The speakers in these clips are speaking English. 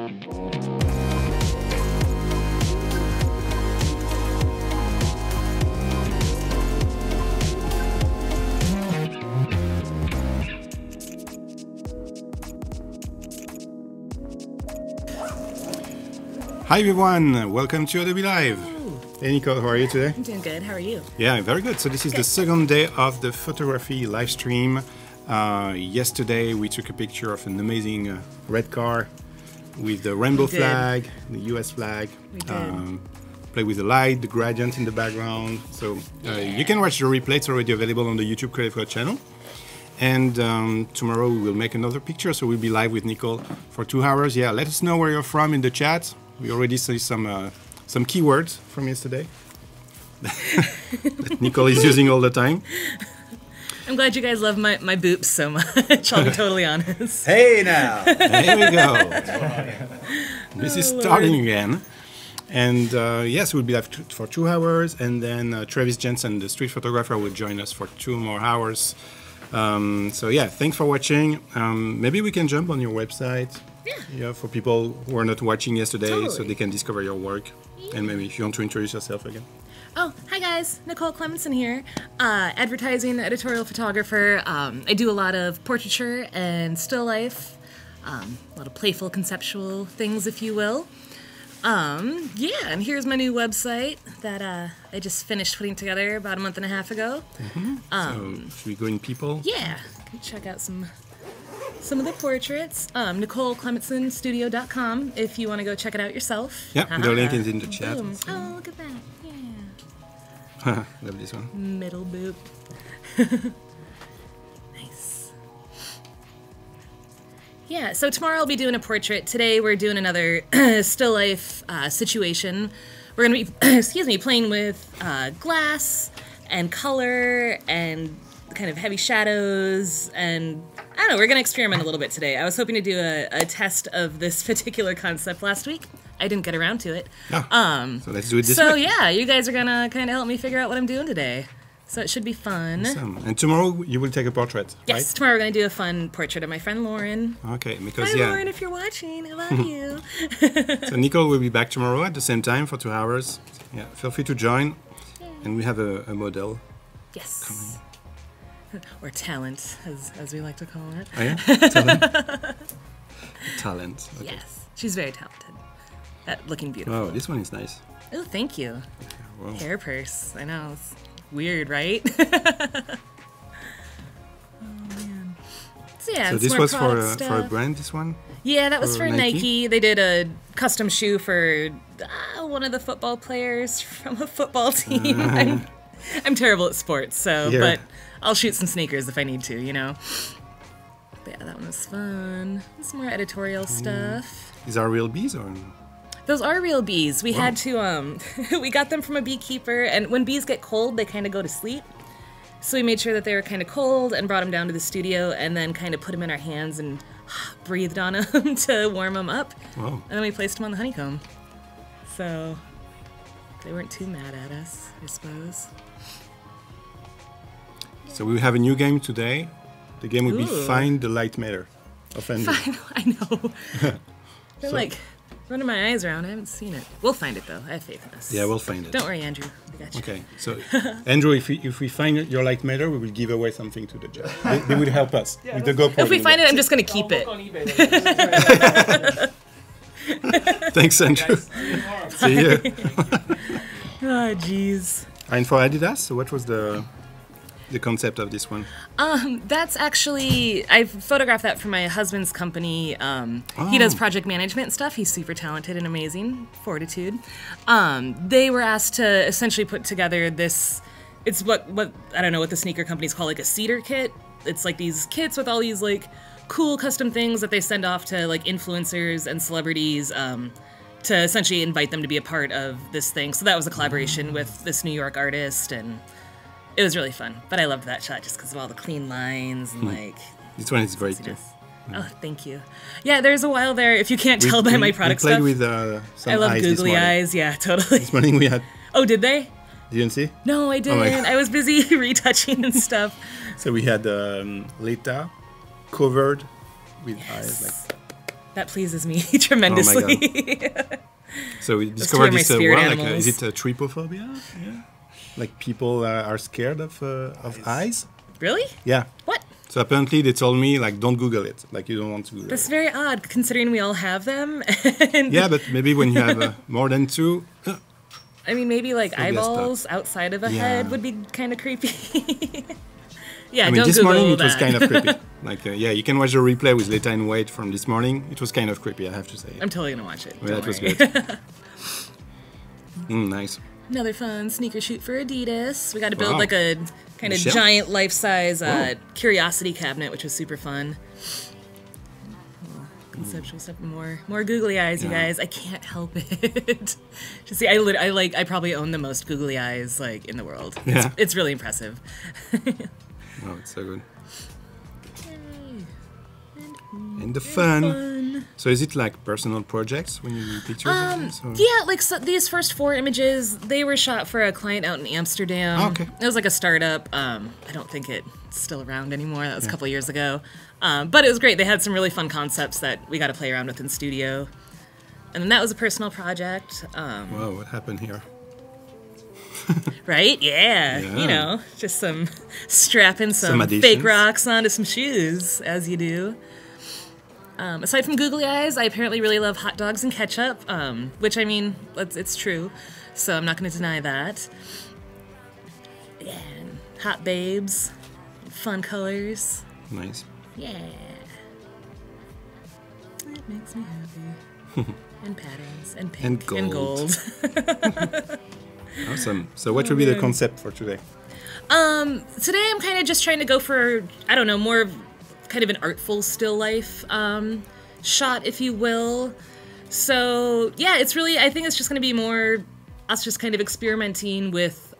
Hi everyone, welcome to Adobe Live. Hey Nicole, how are you today? I'm doing good, how are you? Yeah, very good. So this is the second day of the photography live stream. Yesterday we took a picture of an amazing red car with the rainbow flag, the US flag. We did. Play with the light, the gradient in the background. So you can watch the replay, it's already available on the YouTube Creative Cloud channel. And tomorrow we will make another picture, so we'll be live with Nicole for 2 hours. Yeah, let us know where you're from in the chat. We already see some keywords from yesterday that Nicole is using all the time. I'm glad you guys love my boops so much, I'll be totally honest. Hey now! Here we go. This is starting again. And yes, we'll be live for 2 hours, and then Travis Jensen, the street photographer, will join us for 2 more hours. So yeah, thanks for watching. Maybe we can jump on your website. Yeah, for people who are not watching yesterday, so they can discover your work. Yeah. And maybe if you want to introduce yourself again. Oh, hi guys, Nicolle Clemetson here. Advertising, editorial photographer. I do a lot of portraiture and still life. A lot of playful, conceptual things, if you will. Yeah, and here's my new website that I just finished putting together about a month and a half ago. So should we go in people? Yeah, check out some of the portraits. NicolleClemetsonStudio.com if you want to go check it out yourself. Yeah, the link is in the chat. Boom. Oh, look at that. Yeah. Love this one. Middle boop. Nice. Yeah, so tomorrow I'll be doing a portrait. Today we're doing another still life situation. We're going to be, excuse me, playing with glass and color and kind of heavy shadows, and I don't know, we're going to experiment a little bit today. I was hoping to do a test of this particular concept last week. I didn't get around to it. Oh, so let's do it this week. So yeah, you guys are going to kind of help me figure out what I'm doing today. So it should be fun. Awesome. And tomorrow you will take a portrait, yes, right? Tomorrow we're going to do a fun portrait of my friend Lauren. Okay, because Hi Lauren, if you're watching, I love you. So Nicole will be back tomorrow at the same time for 2 hours. Yeah, feel free to join. And we have a model. Yes. Coming. Or talent, as we like to call it. Oh yeah? Talent? Talent. Okay. Yes, she's very talented at looking beautiful. Oh, this one is nice. Oh, thank you. Wow. Hair purse. I know, it's weird, right? Oh, man. So yeah, so it's this more was for a brand, this one? Yeah, that was for Nike. They did a custom shoe for one of the football players from a football team. I'm terrible at sports, so, but I'll shoot some sneakers if I need to, you know? But yeah, that one was fun. Some more editorial stuff. These are real bees, or? Those are real bees. We had to, we got them from a beekeeper, and when bees get cold, they kind of go to sleep. So we made sure that they were kind of cold and brought them down to the studio and then kind of put them in our hands and breathed on them to warm them up. Wow. And then we placed them on the honeycomb. So they weren't too mad at us, I suppose. So we have a new game today. The game will be Find the Light Matter of Andrew. I know. They're like running my eyes around. I haven't seen it. We'll find it though. I have faith in us. Yeah, we'll find it. Don't worry, Andrew. I got you. Okay. So, Andrew, if we find your light matter, we will give away something to the judge. They will help us with the GoPro. If we find it, I'm just going to keep it. On eBay. Thanks, Andrew. See you. Oh, jeez. And for Adidas, so what was the concept of this one? That's actually, I photographed that for my husband's company. He does project management stuff. He's super talented and amazing. Fortitude. They were asked to essentially put together this, it's what I don't know what the sneaker companies call like a cedar kit. It's like these kits with all these like cool custom things that they send off to like influencers and celebrities to essentially invite them to be a part of this thing. So that was a collaboration with this New York artist, and it was really fun. But I loved that shot just because of all the clean lines and like... This one is great too. Oh, thank you. Yeah, there's a while there, if you can't tell by my product stuff. We played with some I love eyes googly eyes, yeah, totally. This morning we had... Oh, did they? Didn't see? No, I didn't. I was busy retouching and stuff. So we had Lita covered with eyes, like That pleases me tremendously. So we Those two discovered are my this spirit word. Like, animals. is it trypophobia? Yeah. Like people are scared of eyes. Really? Yeah. What? So apparently they told me like don't Google it. Like you don't want to Google That's it. very odd, considering we all have them. And Yeah, but maybe when you have more than two. I mean, maybe like Phobia stuff. eyeballs outside of a Yeah. head would be kind of creepy. Yeah, I mean, don't this Google morning it that. was kind of creepy. Like, yeah, you can watch the replay with Leta and Wade from this morning. It was kind of creepy, I have to say. I'm totally gonna watch it. Yeah, Don't that was worry. good. Nice. Another fun sneaker shoot for Adidas. We got to build Wow. like a kind of Michelle? giant life-size Whoa. curiosity cabinet, which was super fun. Conceptual stuff, more googly eyes, you Yeah. guys. I can't help it. Just see, I probably own the most googly eyes like in the world. Yeah. It's really impressive. Oh, it's so good. And the fun. So is it like personal projects when you do pictures? of this, or- Yeah, like so these first 4 images, they were shot for a client out in Amsterdam. Oh, okay. It was like a startup. I don't think it's still around anymore. That was a couple years ago. But it was great. They had some really fun concepts that we got to play around with in studio. And then that was a personal project. Whoa, what happened here? Right? Yeah. Yeah. You know, just strapping some Some fake additions. rocks onto some shoes, as you do. Aside from googly eyes, I apparently really love hot dogs and ketchup, which, I mean, it's true, so I'm not going to deny that. Yeah, and hot babes, fun colors. Nice. Yeah. That makes me happy. And patterns, and pink, And and gold. gold. Awesome. So what will be the concept for today? Today I'm kind of just trying to go for, I don't know, more of kind of an artful still life shot, if you will. So yeah, it's really, I think it's just going to be more us just kind of experimenting with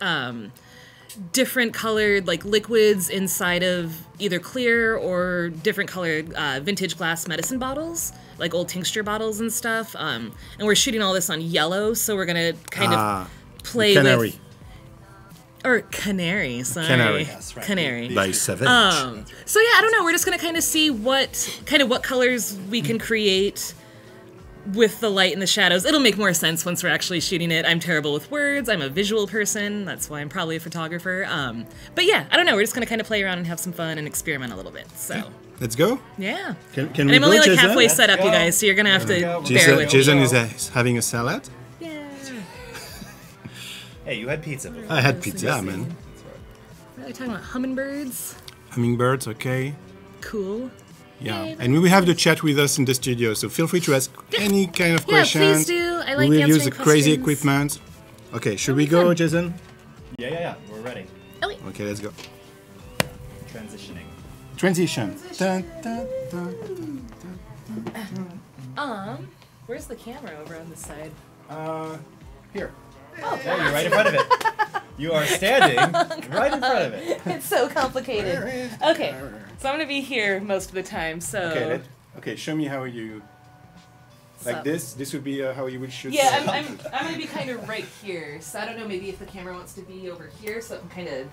different colored like liquids inside of either clear or different colored vintage glass medicine bottles, like old tincture bottles and stuff. And we're shooting all this on yellow, so we're going to kind of play Canary. with... Or canary, sorry. Canary. Yes, right. Canary. By Savage. So yeah, I don't know. We're just gonna kind of see what colors we can create with the light and the shadows. It'll make more sense once we're actually shooting it. I'm terrible with words. I'm a visual person. That's why I'm probably a photographer. But yeah, I don't know. We're just gonna kind of play around and have some fun and experiment a little bit. So Let's go. yeah. Can And we I'm go, only like Jason? halfway set up, Let's you go. guys. So you're gonna have to go. bear with me. Jason is having a salad. Yeah. Hey, you had pizza before. I had pizza, man. Are we talking about hummingbirds? Hummingbirds, okay. Cool. Yeah, and we will have the chat with us in the studio, so feel free to ask any kind of Yeah, questions. please do. I like we will answering use the crazy questions. equipment. Okay, should That'll we be go, fun. Jason? Yeah. We're ready. Oh wait. Okay, let's go. Transitioning. Transition. Dun, dun, dun. Where's the camera over on this side? Here. Oh, you're right in front of it. You are standing right in front of it. It's so complicated. Okay, so I'm gonna be here most of the time. So Okay, show me how you... Like So- this? This would be how you would shoot. yeah, I'm gonna be kind of right here. So I don't know, maybe if the camera wants to be over here, so I can kind of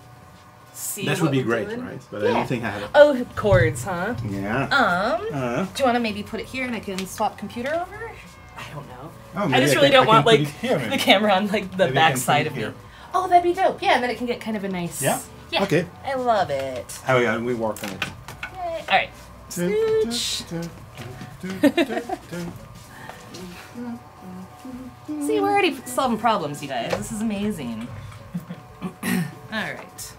see. That what would be we're great, doing. right? But I Yeah. don't think I have it. Oh, chords, huh? Yeah. Do you want to maybe put it here and I can swap computer over? I don't know. Oh, I maybe just can- really don't I can want put like it here, maybe. the camera on like the Maybe I back can put side it of me. here. Oh, that'd be dope. Yeah, and then it can get kind of a nice. Yeah? Yeah. Okay. I love it. Oh yeah, we work on it. Yay. All right. Smooch. See, we're already solving problems, you guys. This is amazing. All right.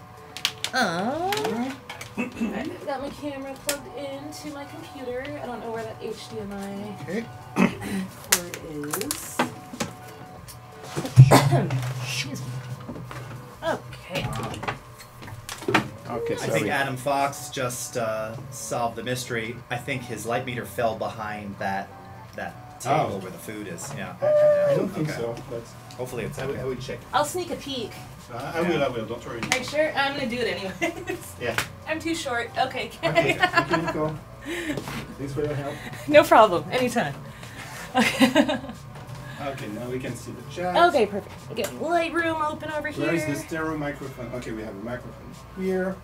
I've got my camera plugged into my computer. I don't know where that HDMI Okay. cord is. Excuse me. Okay. Okay, I so think Adam Fox just solved the mystery. I think his light meter fell behind that table where the food is. Yeah. I don't think Okay. so, but Hopefully it's I okay. will check. I'll sneak a peek. I will, don't worry. Are you sure? I'm gonna do it anyways. Yeah. I'm too short. Okay. Okay, thank you, Nicole. Thanks for your help. No problem. Anytime. Okay, now we can see the chat. Okay, perfect. I get Lightroom open over here. Where is the stereo microphone? Okay, we have a microphone here.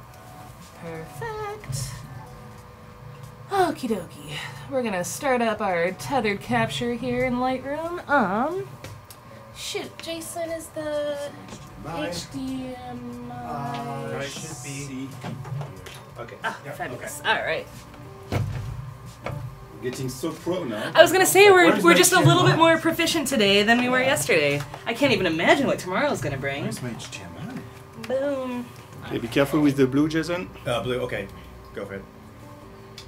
Perfect. Okie dokie. We're gonna start up our tethered capture here in Lightroom. Shoot, Jason is the HDMI. Should be. Okay. Fabulous. All right. Getting so pro now. I was gonna say Where's we're my just a little bit HDMI? more proficient today than we were yesterday. I can't even imagine what tomorrow's gonna bring. Where's my HDMI? Boom. Okay, be careful with the blue, Jason. Blue. Okay. Go for it.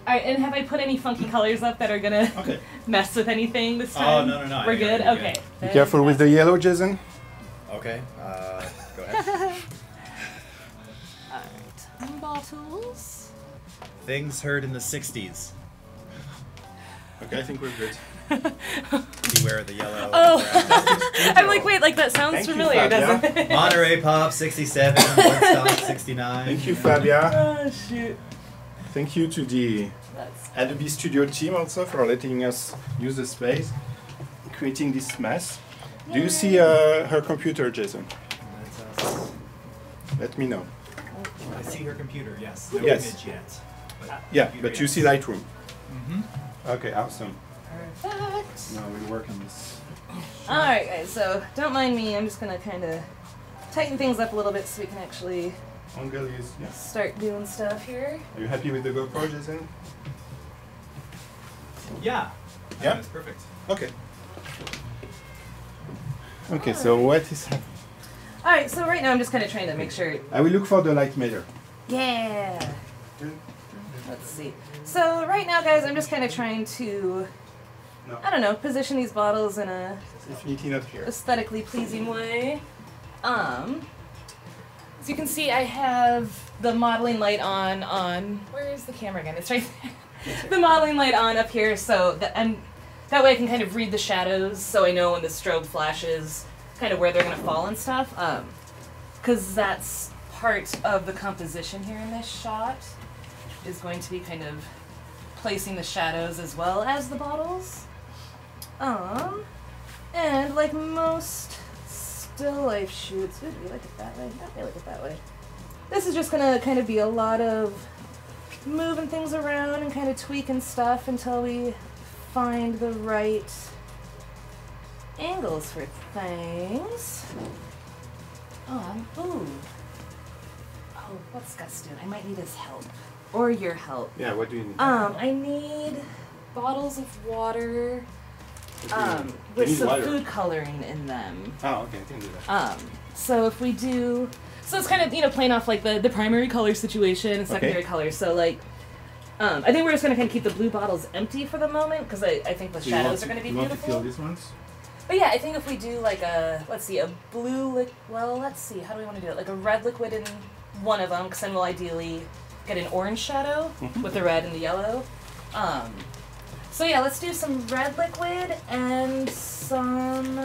All right, and have I put any funky colors up that are gonna mess with anything this time? Oh, no. We're good? You're Okay. Be careful with the yellow, Jason. Okay. Go ahead. Alright. Bottles. Things heard in the 60s. Okay, I think we're good. Beware the yellow. Oh! I'm like, wait, like that sounds Thank you, familiar, Fabia. doesn't it? Monterey Pop 67, Woodstock 69. Thank you, Fabia. Oh, shoot. Thank you to the That's Adobe Studio team also for letting us use the space, creating this mess. Do you see her computer, Jason? That's us. Let me know. I see her computer, yes. No Yes. image yet. Yeah, Computer, but you yes. see Lightroom. Mm-hmm. Okay, awesome. perfect. Now we work on this. Alright, guys, so don't mind me. I'm just gonna kind of tighten things up a little bit so we can actually Angle is, yes. start doing stuff here. Are you happy with the GoPro, Jason? Yeah. Yeah? That's perfect. Okay. Okay, so what is happening? Alright, so right now I'm just kind of trying to make sure. I will look for the light meter. Yeah! Let's see. So right now, guys, I'm just kind of trying to, No, I don't know, position these bottles in a definitely not here. aesthetically pleasing way. As you can see, I have the modeling light on, where is the camera again? It's right there. The modeling light on up here, so that, and that way I can kind of read the shadows, so I know when the strobe flashes, kind of where they're gonna fall and stuff. Because that's part of the composition here in this shot, is going to be kind of placing the shadows as well as the bottles. And like most still life shoots, ooh, do we like it that way? Yeah, I like it that way. This is just gonna kind of be a lot of moving things around and kind of tweaking stuff until we find the right angles for things. Ooh. Oh, what's Gus doing? I might need his help. Or your help. Yeah, what do you need? I need bottles of water, You with need some water. food coloring in them. Oh, okay, I can do that. So if we do, so it's kind of, you know, playing off like the primary color situation and secondary colors. So like, I think we're just gonna kind of keep the blue bottles empty for the moment because I think the So you shadows want are gonna be you want to beautiful. fill these ones? But yeah, I think if we do like a, let's see, a blue, well, let's see, how do we want to do it? Like a red liquid in one of them, because then we'll ideally get an orange shadow with the red and the yellow. So yeah, let's do some red liquid and some,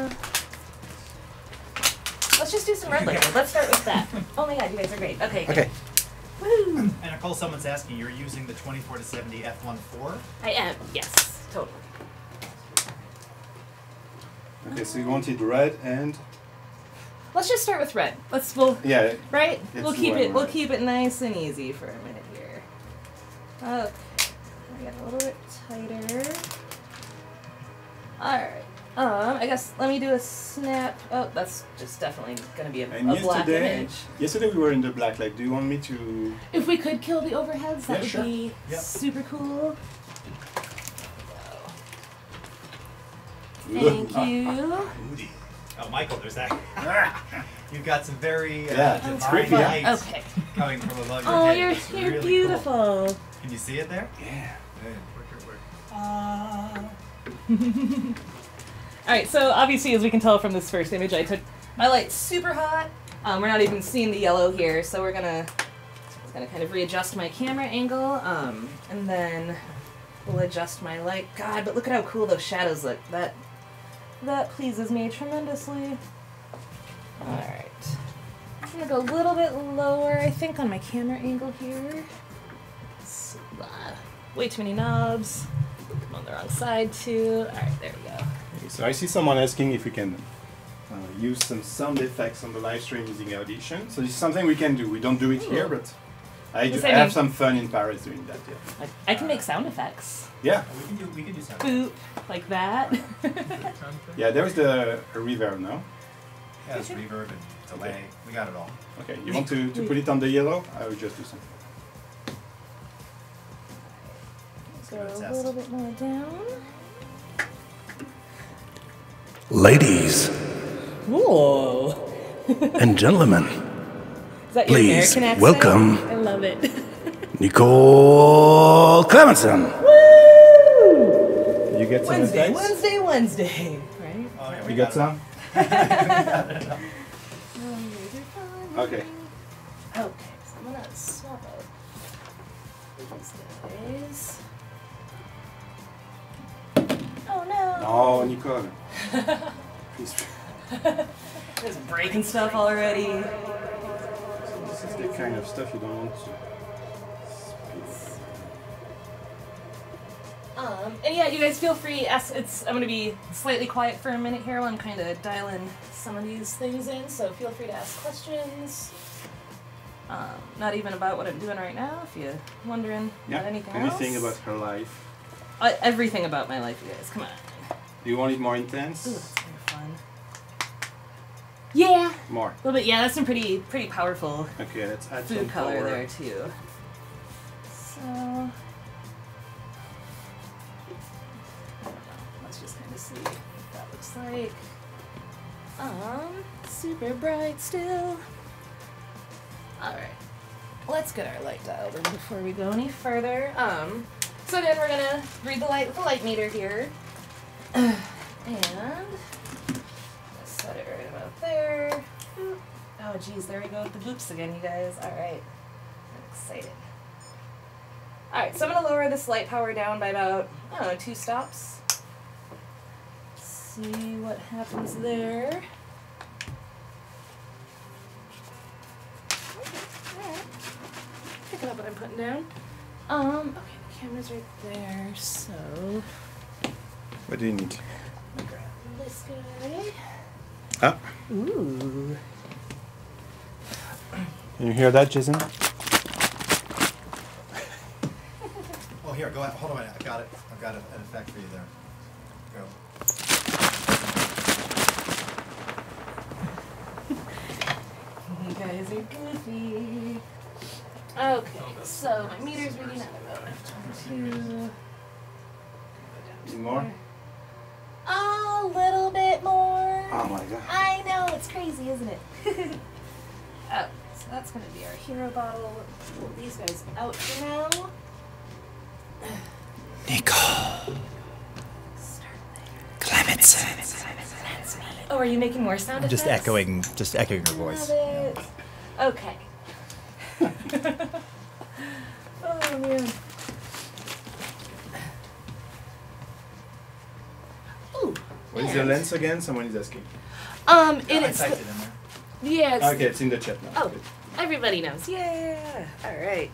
let's just do some red liquid. Let's start with that. Oh my god, you guys are great. Okay. Okay. Woo! And Nicolle, someone's asking, you're using the 24 to 70 f1.4? I am, yes, totally. Okay, so you wanted red and Let's just start with red. yeah. Right? Let's We'll do keep one it. We'll red. keep it nice and easy for a minute here. Okay, I get a little bit tighter. All right. I guess let me do a snap. Oh, that's just definitely gonna be a black image. Yesterday we were in the black. Like, do you want me to? If we could kill the overheads, that Yeah, would sure. be Yep. super cool. Thank you. Moody. Oh, Michael, there's that. You've got some very Yeah, divine it's creepy, yeah. light Okay. coming from above your Oh, head. you're It's you're really beautiful. Cool. Can you see it there? Yeah. All right, so obviously, as we can tell from this first image, I took my light super hot. We're not even seeing the yellow here, so we're gonna kind of readjust my camera angle, and then we'll adjust my light. God, but look at how cool those shadows look. That pleases me tremendously. All right, I'm gonna go a little bit lower, I think, on my camera angle here. Way too many knobs. I'm on the wrong side too. All right, there we go. Okay, so I see someone asking if we can use some sound effects on the live stream using Audition. So this is something we can do. We don't do it here, but I have some fun in Paris doing that. Yeah. Like, I can make sound effects. Yeah. We can do sound. Boop, like that. Yeah, there's the reverb now. Yeah, there's reverb and delay. Okay. We got it all. Okay, you want to put it on the yellow? I will just do something. Go a little bit more down. Ladies Whoa. and gentlemen, Is that your please American accent? welcome I love it. Nicolle Clemetson. You get some Wednesday, effects? Wednesday, right? Oh, yeah, You got some? Okay. Okay, so I'm gonna swap out these guys. Oh no! Oh, Nicolle. Please. Just breaking stuff already. This is the kind of stuff you don't want to. And yeah, you guys feel free. I'm gonna be slightly quiet for a minute here while I'm kind of dialing some of these things in. So feel free to ask questions. Not even about what I'm doing right now. If you're wondering about anything Anything else. about her life. Everything about my life, you guys. Come on. Do you want it more intense? Ooh, that's kind of fun. Yeah. More. A little bit. Yeah, that's some pretty powerful Okay, let's add food some color color. there too. So. Let's just kind of see what that looks like. Super bright still. Alright. Let's get our light dialed in before we go any further. So then we're gonna read the light meter here. And set it right about there. Boop. Oh geez, there we go with the boops again, you guys. Alright. I'm excited. Alright, so I'm gonna lower this light power down by about, I don't know, 2 stops. See what happens there. Alright. Picking up what I'm putting down. Okay, the camera's right there, so What do you need? I'll grab this guy. Ah, Ooh. can you hear that, Jason? Oh, here, go ahead. Hold on a minute. I've got an effect for you there. Go. You guys are goofy. Okay, so my meter's reading at about 22. Need more? A little bit more. Oh my god. I know, it's crazy, isn't it? Oh, so that's gonna be our hero bottle. Pull these guys out for now. Nicolle Clemetson. Oh, are you making more sound effects? Just echoing her voice. Love it. Okay. Oh man. Ooh. What is the lens again? Someone is asking. I It's typed it in there. yeah. Okay, it's in the chat now. Oh, everybody knows. Yeah. All right.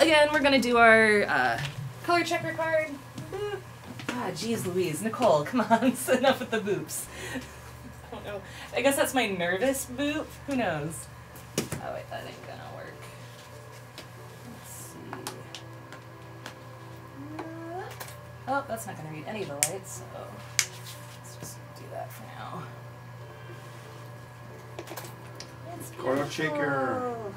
Again, we're gonna do our color checker card. Ah, geez, Louise, Nicolle, come on, it's enough with the boops. I don't know. I guess that's my nervous boop. Who knows? Oh wait, that ain't gonna work. Let's see. Oh, that's not gonna read any of the lights, so let's just do that for now. It's Color checker. beautiful.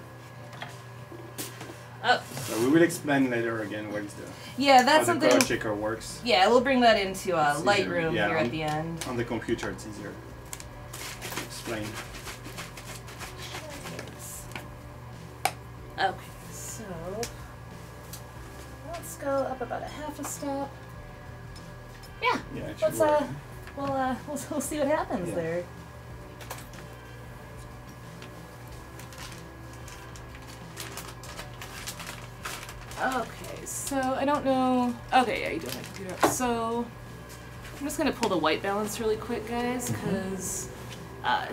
Oh, So we will explain later again what is the yeah, how that's the something. color checker works. Yeah, we'll bring that into It's easier, Lightroom yeah, here on- at the end. On the computer, it's easier to explain. Okay, so let's go up about a half a step. Yeah, Yeah, it should let's work. we'll see what happens Yeah. there. Okay, so I don't know. Okay, yeah, you do have my computer up. So I'm just gonna pull the white balance really quick, guys, because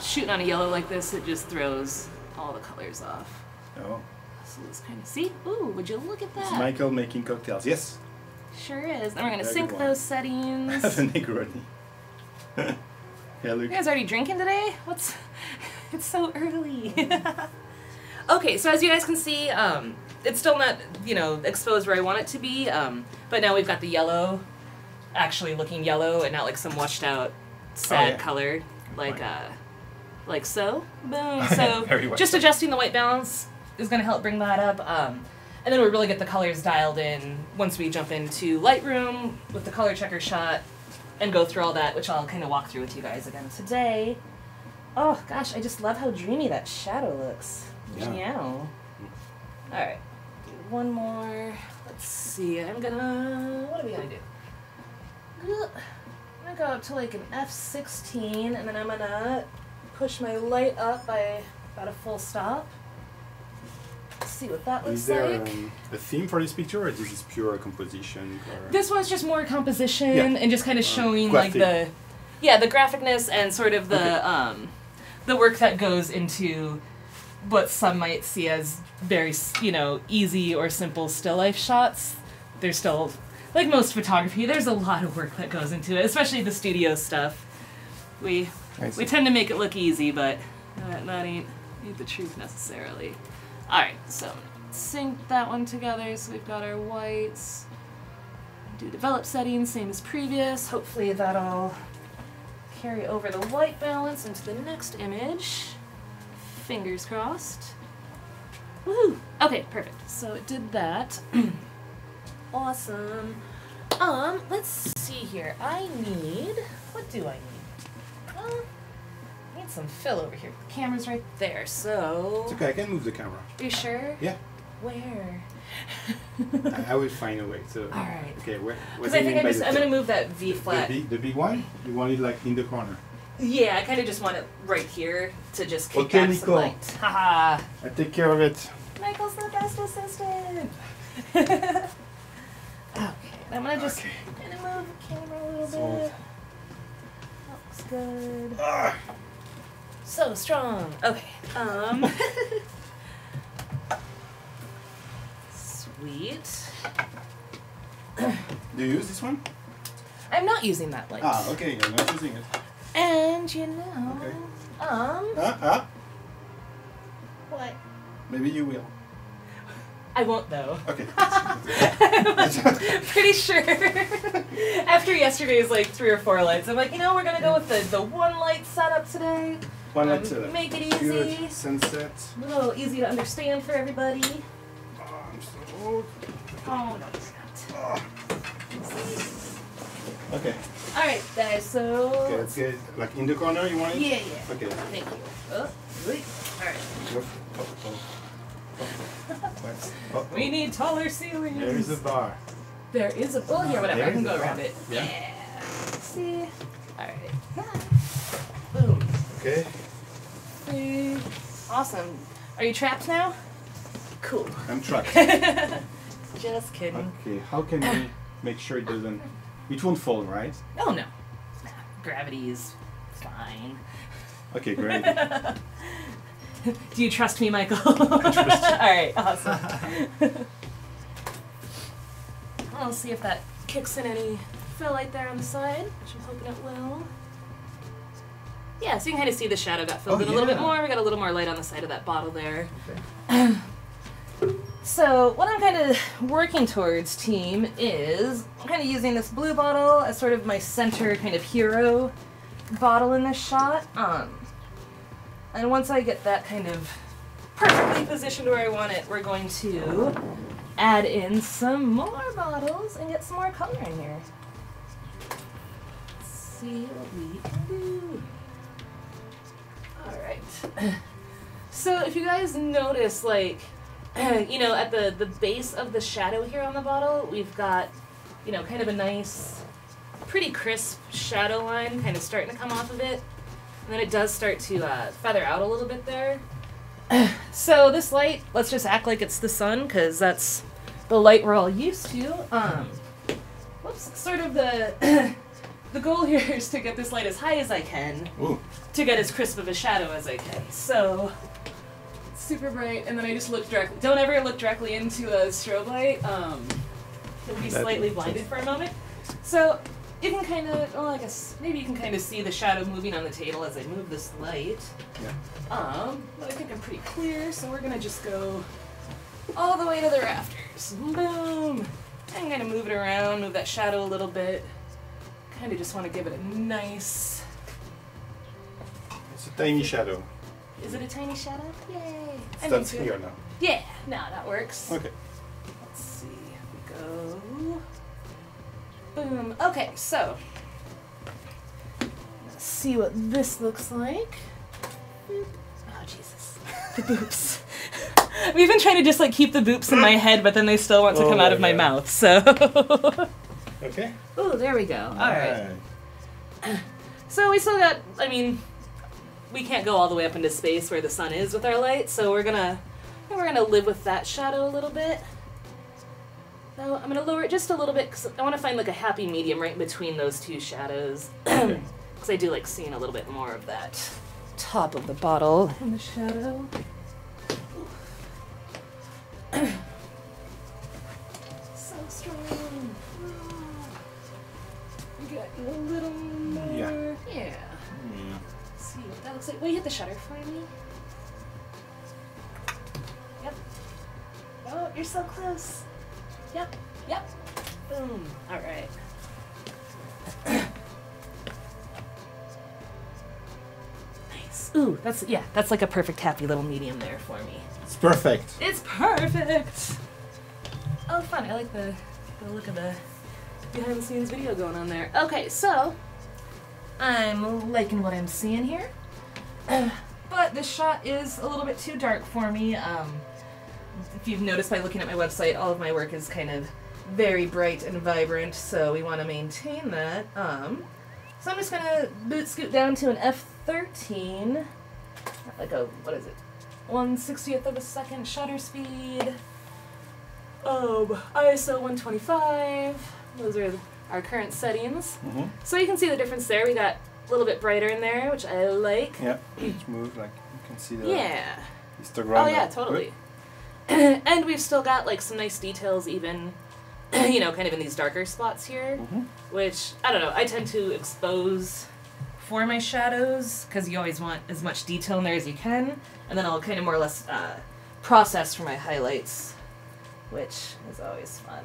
shooting on a yellow like this, it just throws all the colors off. Oh, So let's kind of see. Ooh, would you look at it's that? Michael making cocktails. Yes. Sure is. Then we're gonna Very sync good one. those settings. Have a Negroni. Yeah, look. You guys already drinking today? What's? It's so early. Okay, so as you guys can see, it's still not, exposed where I want it to be, but now we've got the yellow actually looking yellow and not like some washed out sad color, like so. Boom. So just adjusting the white balance is going to help bring that up. And then we really get the colors dialed in once we jump into Lightroom with the color checker shot and go through all that, which I'll kind of walk through with you guys again today. Oh gosh, I just love how dreamy that shadow looks. Meow. Alright, do one more. Let's see, what are we gonna do? I'm gonna go up to like an F16 and then I'm gonna push my light up by about a full stop. Let's see what that looks like. Is there a theme for this picture, or this is pure composition? Or? This one's just more composition and just kind of showing like the graphicness and sort of the work that goes into what some might see as very, easy or simple still life shots. There's still, like most photography, there's a lot of work that goes into it, especially the studio stuff. We tend to make it look easy, but that ain't the truth necessarily. Alright, so sync that one together so we've got our whites. Do develop settings, same as previous. Hopefully that'll carry over the white balance into the next image. Fingers crossed. Woohoo! Okay, perfect. So it did that. Awesome. Let's see here. What do I need? Well, I need some fill over here. The camera's right there, so... It's okay, I can move the camera. Are you sure? Yeah. Where? I will find a way. So. Alright. Okay, where? Because I think I'm going to move that V flat. The big one? You want it like in the corner? Yeah, I kind of just want it right here to just kick okay, back Nico. some light. Haha. I take care of it. Michael's the best assistant. Okay, I'm gonna just move the camera a little bit. Looks good. So strong. Okay. Sweet. Do you use this one? I'm not using that light. Ah, okay, you're not using it. And Okay. What? Maybe you will. I won't though. Okay. I'm pretty sure. After yesterday's like 3 or 4 lights, I'm like, we're gonna go with the one light setup today. One light setup. Make it easy. Good. Sunset. A little easy to understand for everybody. Oh, I'm so old. Oh no, it's not. Okay. All right, guys. So. Okay, let's get like in the corner. You want it? Yeah. Okay. Thank you. Oh, wait. All right. We need taller ceilings. There is a bar. There is a. Oh, here, whatever. I can go around it. Yeah. See. All right. Boom. Okay. Awesome. Are you trapped now? Cool. I'm trapped. Just kidding. Okay. How can we make sure it doesn't? It won't fall, right? Oh no. Gravity is fine. Okay, great. Do you trust me, Michael? I trust you. Alright, awesome. I'll see if that kicks in any fill light there on the side, which I'm hoping it will. Yeah, so you can kind of see the shadow got filled in a little bit more. We got a little more light on the side of that bottle there. Okay. So what I'm kind of working towards, team, is I'm kind of using this blue bottle as sort of my center kind of hero bottle in this shot. And once I get that kind of perfectly positioned where I want it, we're going to add in some more bottles and get some more color in here. Let's see what we can do. Alright. So if you guys notice, like, at the base of the shadow here on the bottle, we've got, kind of a nice, pretty crisp shadow line kind of starting to come off of it. And then it does start to feather out a little bit there. So this light, let's just act like it's the sun, because that's the light we're all used to. Whoops, sort of the goal here is to get this light as high as I can. Ooh. To get as crisp of a shadow as I can. So, super bright, and then I just look directly. Don't ever look directly into a strobe light. You'll be slightly blinded for a moment. So, you can kind of, well, I guess maybe you can kind of see the shadow moving on the table as I move this light. Yeah. But I think I'm pretty clear, so we're gonna just go all the way to the rafters. Boom! I'm gonna move it around, move that shadow a little bit. Kind of just want to give it a nice... It's a tiny shadow. Is it a tiny shadow? Yay! That's clear now. Yeah, no, that works. Okay. Let's see. We go. Boom. Okay, so let's see what this looks like. Boop. Oh Jesus, the boops. We've been trying to just like keep the boops in my head, but then they still want to come out of my mouth. So. Okay. Ooh, there we go. All right. So we still got. I mean, we can't go all the way up into space where the sun is with our light, so we're gonna live with that shadow a little bit. So I'm gonna lower it just a little bit because I want to find like a happy medium right between those two shadows. Because I do like seeing a little bit more of that top of the bottle in the shadow. So strong. We got you a little more. Yeah. Let's see what that looks like. Will you hit the shutter for me? Yep. Oh, you're so close. Yep. Yep. Boom. All right. Nice. Ooh, that's like a perfect happy little medium there for me. It's perfect. It's perfect. Oh, fun. I like the look of the behind the scenes video going on there. Okay, so I'm liking what I'm seeing here. But this shot is a little bit too dark for me. If you've noticed by looking at my website, all of my work is kind of very bright and vibrant, so we want to maintain that. So I'm just going to boot scoot down to an F13, like a, what is it, 1/60th of a second shutter speed. ISO 125, those are our current settings. So you can see the difference there. We got a little bit brighter in there, which I like. Yeah, each move, like you can see the histogram. Oh yeah, totally. And we've still got like some nice details even, you know, kind of in these darker spots here, which, I don't know, I tend to expose for my shadows because you always want as much detail in there as you can, and then I'll kind of more or less process for my highlights, which is always fun.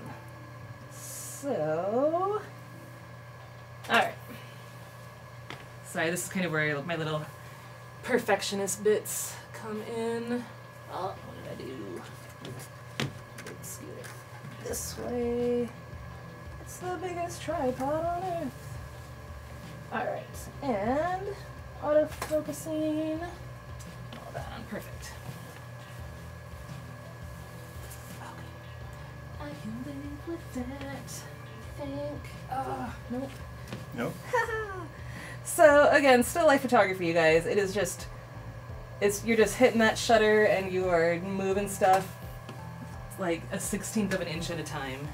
So, alright. Sorry, this is kind of where my little perfectionist bits come in. Oh, what did I do? Let's scoot it this way. It's the biggest tripod on earth. Alright, and auto-focusing. All that on, perfect. Okay. I can live with that, I think. Nope. Nope. So, again, still life photography, you guys. It is just... you're just hitting that shutter and you are moving stuff like a 1/16 of an inch at a time.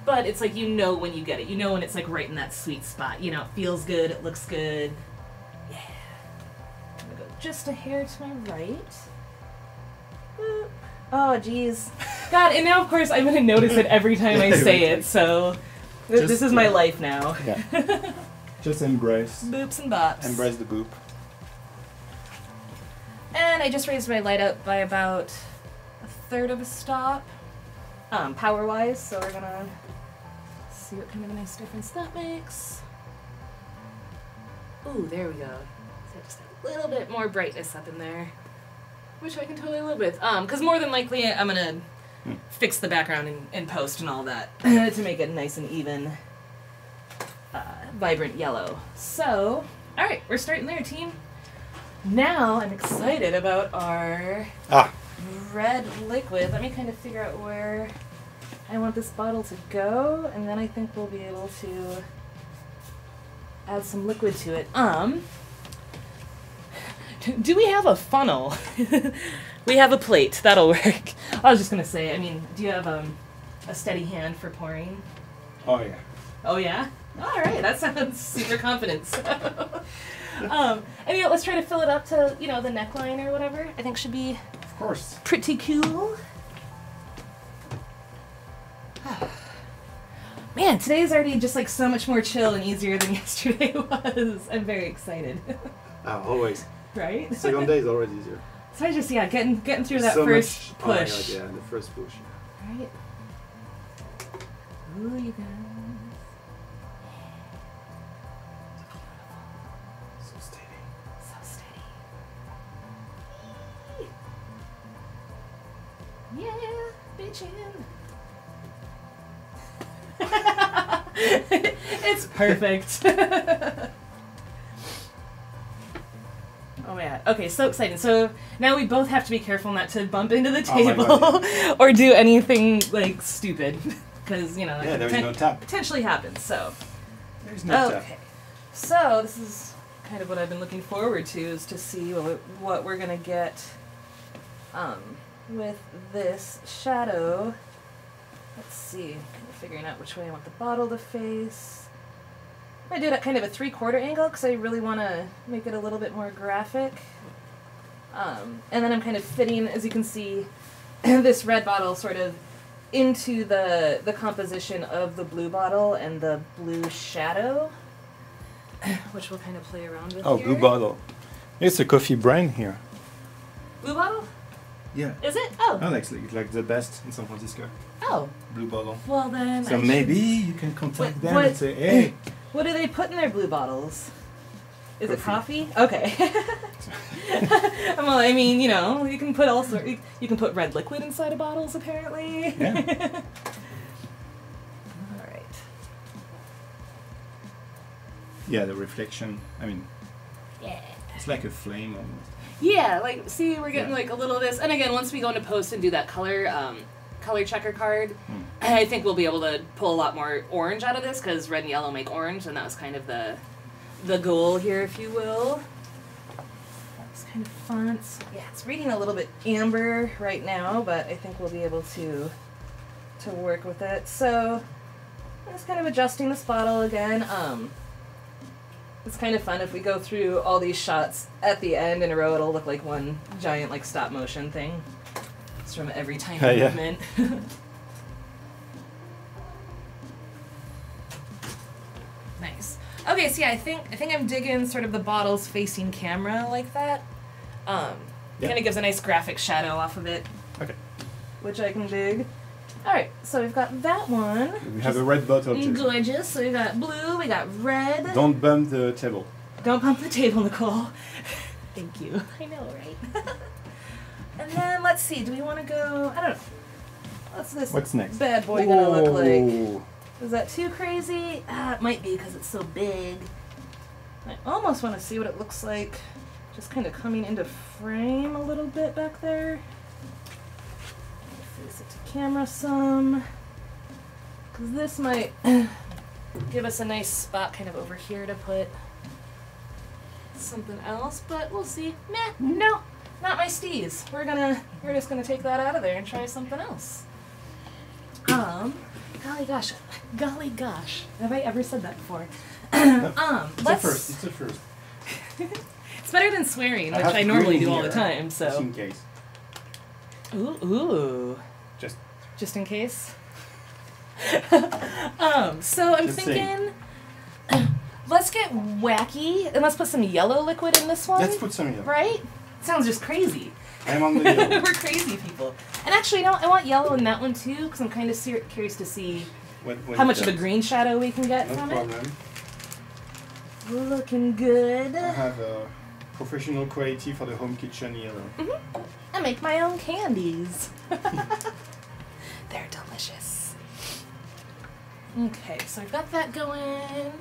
But it's like you know when you get it. You know when it's like right in that sweet spot. You know, it feels good, it looks good. Yeah. I'm gonna go just a hair to my right. Boop. Oh, geez. God, and now of course I'm gonna notice it every time I say it, so this is my life now. Yeah. Just embrace. Boops and bops. Embrace the boop. And I just raised my light up by about 1/3 of a stop, power-wise, so we're gonna see what kind of a nice difference that makes. Ooh, there we go. So just a little bit more brightness up in there, which I can totally live with. Because more than likely I'm gonna fix the background in post and all that to make it nice and even, vibrant yellow. So, alright, we're starting there, team. Now I'm excited about our red liquid. Let me kind of figure out where I want this bottle to go, and then I think we'll be able to add some liquid to it. Do we have a funnel? We have a plate. That'll work. I was just gonna say, I mean, do you have a steady hand for pouring? Oh yeah. Oh yeah? Alright, that sounds super confident. So. And you know, let's try to fill it up to, you know, the neckline or whatever. I think should be Of course. pretty cool. Man, today's already just like so much more chill and easier than yesterday was. I'm very excited. Always. Right? Second day is always easier. So I just, getting through that So first much, oh my push. God, yeah, the first push. Right? Ooh, you guys. So steady. So steady. Yeah, bitchin'. It's perfect. Oh my god. Okay, so exciting. So now we both have to be careful not to bump into the Oh my table God, or do anything like stupid. Because, that Yeah, could there is no tap. potentially happens. So, There's no tap. okay. So this is kind of what I've been looking forward to, is to see what we're going to get with this shadow. Let's see. I'm figuring out which way I want the bottle to face. I'm going to do it at kind of a 3/4 angle because I really want to make it a little bit more graphic. And then I'm kind of fitting, as you can see, this red bottle sort of into the composition of the blue bottle and the blue shadow, which we'll kind of play around with Oh, here. blue bottle. It's a coffee brand here. Blue bottle? Yeah. Is it? Oh. Oh, like the best in San Francisco. Oh. Blue bottle. Well then. So I maybe should- you can contact What- them what- and say, hey. What do they put in their blue bottles? Is it Coffee. coffee? Okay. Well, I mean, you can put all sorts. You can put red liquid inside of bottles, apparently. Yeah. All right. Yeah, the reflection. I mean, Yeah. it's like a flame almost. Yeah, like, see, we're getting Yeah. like a little of this. And again, once we go into post and do that color checker card, I think we'll be able to pull a lot more orange out of this, because red and yellow make orange, and that was kind of the goal here, if you will. It's kind of fun. Yeah, it's reading a little bit amber right now, but I think we'll be able to work with it. So I'm just kind of adjusting this bottle again. It's kind of fun if we go through all these shots at the end in a row. It'll look like one giant like stop motion thing. It's from every tiny Yeah. movement. Nice. Okay, so yeah, I think I'm digging sort of the bottles facing camera like that. Yeah. Kind of gives a nice graphic shadow off of it, Okay. which I can dig. All right, so we've got that one. We have a red bottle too. Gorgeous. So we got blue, we got red. Don't bump the table. Don't bump the table, Nicolle. Thank you. I know, right? And then let's see. Do we want to go? I don't know. What's this? What's next? Bad boy gonna look like? Ooh. Is that too crazy? It might be because it's so big. I almost want to see what it looks like, just kind of coming into frame a little bit back there. Face it to camera some, because this might give us a nice spot kind of over here to put something else, but we'll see. Meh, no, not my steez. We're just gonna take that out of there and try something else. Golly gosh, have I ever said that before? It's Let's. a first. It's a first. It's better than swearing, which have I normally green do all the here, time. Just So. in case. Ooh. Just in case. So I'm Just thinking, let's get wacky and let's put some yellow liquid in this one. Let's put some here. Right? Sounds just crazy. I'm on the yellow. We're crazy people. And actually, I want yellow in that one too, because I'm kind of curious to see What how much of a does. green shadow we can get No from problem. it. Looking good. I have a professional quality for the home kitchen yellow. I make my own candies. They're delicious. Okay, so we've got that going.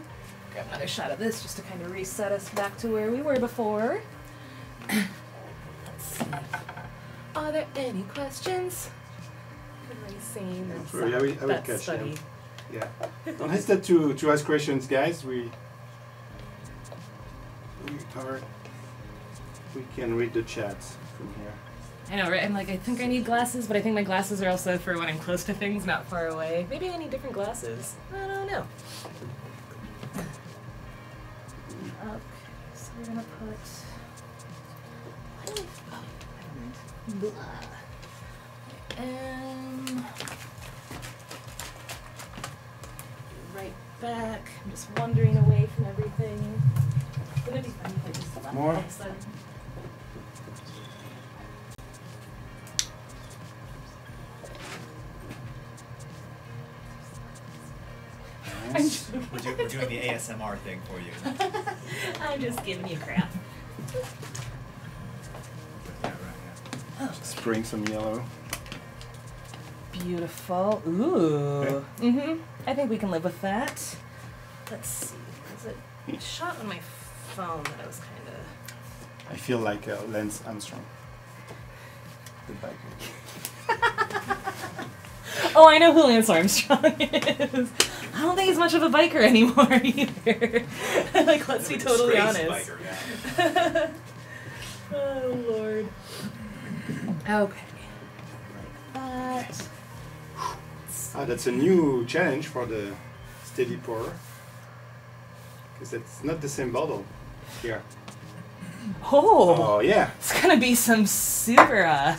Grab another shot of this just to kind of reset us back to where we were before. Let's see. Are there any questions? Racing and Sorry, I will that catch study. them. Yeah. Don't hesitate to ask questions, guys. We can read the chat from here. I know, right? I'm like, I think I need glasses, but I think my glasses are also for when I'm close to things, not far away. Maybe I need different glasses. I don't know. Okay, so we're gonna put. back. I'm just wandering away from everything. Wouldn't it be fun if I just left More? this then? We're doing the ASMR thing for you. I'm just giving you crap. Yeah, right, Spraying some yellow. Beautiful. Ooh. Mm-hmm. I think we can live with that. Let's see. There's a shot on my phone that I was kind of... I feel like Lance Armstrong. The biker. Oh, I know who Lance Armstrong is. I don't think he's much of a biker anymore either. Like, let's be totally honest. Biker, yeah. Oh, Lord. Okay. Like that. That's a new challenge for the steady pour. Because it's not the same bottle here. Oh, Oh, yeah. it's gonna be some super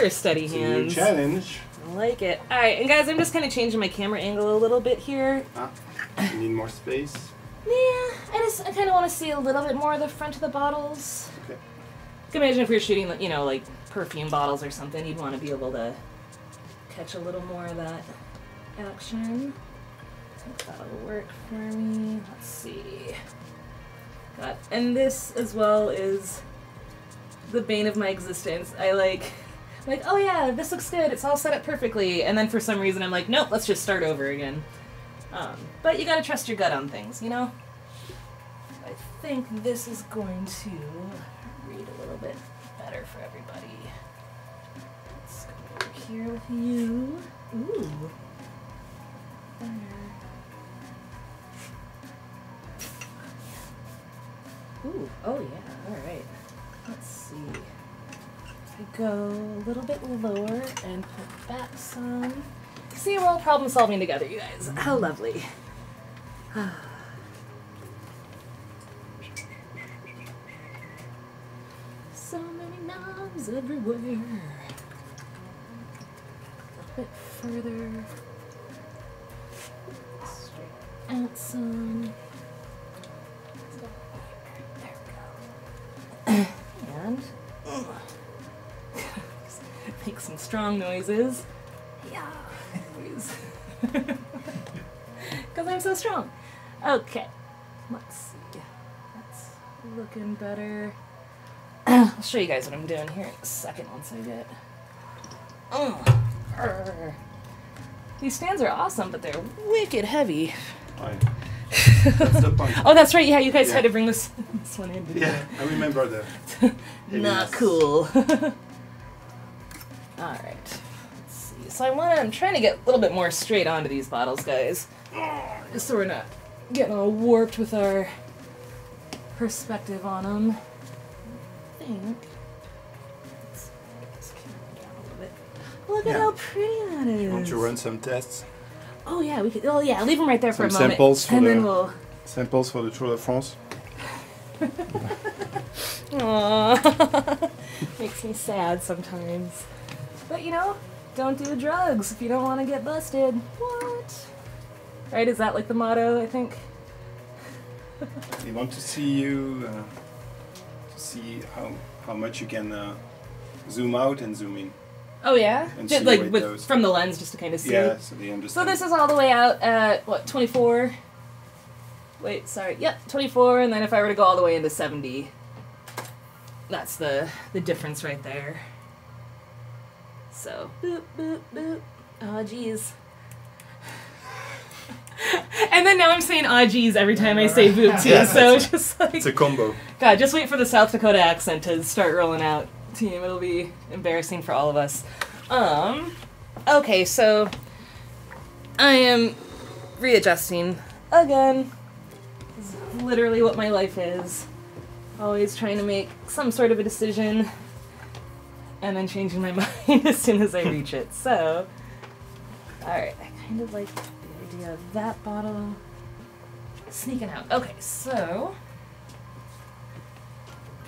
steady It's a new hands. challenge. I like it. All right, and guys, I'm just kind of changing my camera angle a little bit here. You need more space. Yeah, I kind of want to see a little bit more of the front of the bottles. Okay. You can imagine if you're shooting, you know, like perfume bottles or something, you'd want to be able to catch a little more of that action. I think that'll work for me. Let's see. Got, and this as well is the bane of my existence. I like, oh yeah, this looks good. It's all set up perfectly. And then for some reason I'm like, nope, let's just start over again. But you gotta trust your gut on things, you know? I think this is going to read a little bit better for everybody. Let's go over here with you. Ooh. Better. Ooh, oh yeah, alright. Let's see. If I go a little bit lower and put back some. See, we're all problem solving together, you guys. How lovely. So many knobs everywhere. A bit further. Straight out some. There we go. And make some strong noises. Yeah. Because I'm so strong. Okay. Let's see. That's looking better. I'll show you guys what I'm doing here in a second once I get. These stands are awesome, but they're wicked heavy. That's the point. Oh, that's right. Yeah, you guys Yeah. had to bring this one in. didn't Yeah, I remember the. you? Not heaviness. cool. All right. Let's see. So I'm trying to get a little bit more straight onto these bottles, guys, just so we're not getting all warped with our perspective on them. I think. Let's get this camera down a little bit. Look at Yeah. how pretty that is. Want to run some tests? Oh yeah, we could. Oh yeah, leave them right there for Some a moment, samples for and then the- we'll. Samples for the Tour de France? Aww. Makes me sad sometimes. But you know, don't do drugs if you don't want to get busted. What? Right? Is that like the motto? I think. They want to see you, to see how much you can zoom out and zoom in. Oh yeah, And just see like where it with goes. from the lens, just to kind of see. Yeah, so they So understand. this is all the way out at what, 24? Wait, sorry. Yep, 24. And then if I were to go all the way into 70, that's the difference right there. So boop boop boop. Oh geez. And then now I'm saying "aw geez" every time I say "boop" too. Yeah, So it's just like, It's a combo. God, just wait for the South Dakota accent to start rolling out, team. It'll be embarrassing for all of us. Okay, so I am readjusting again. This is literally what my life is. Always trying to make some sort of a decision and then changing my mind as soon as I reach it. So, alright, I kind of like the idea of that bottle sneaking out. Okay, so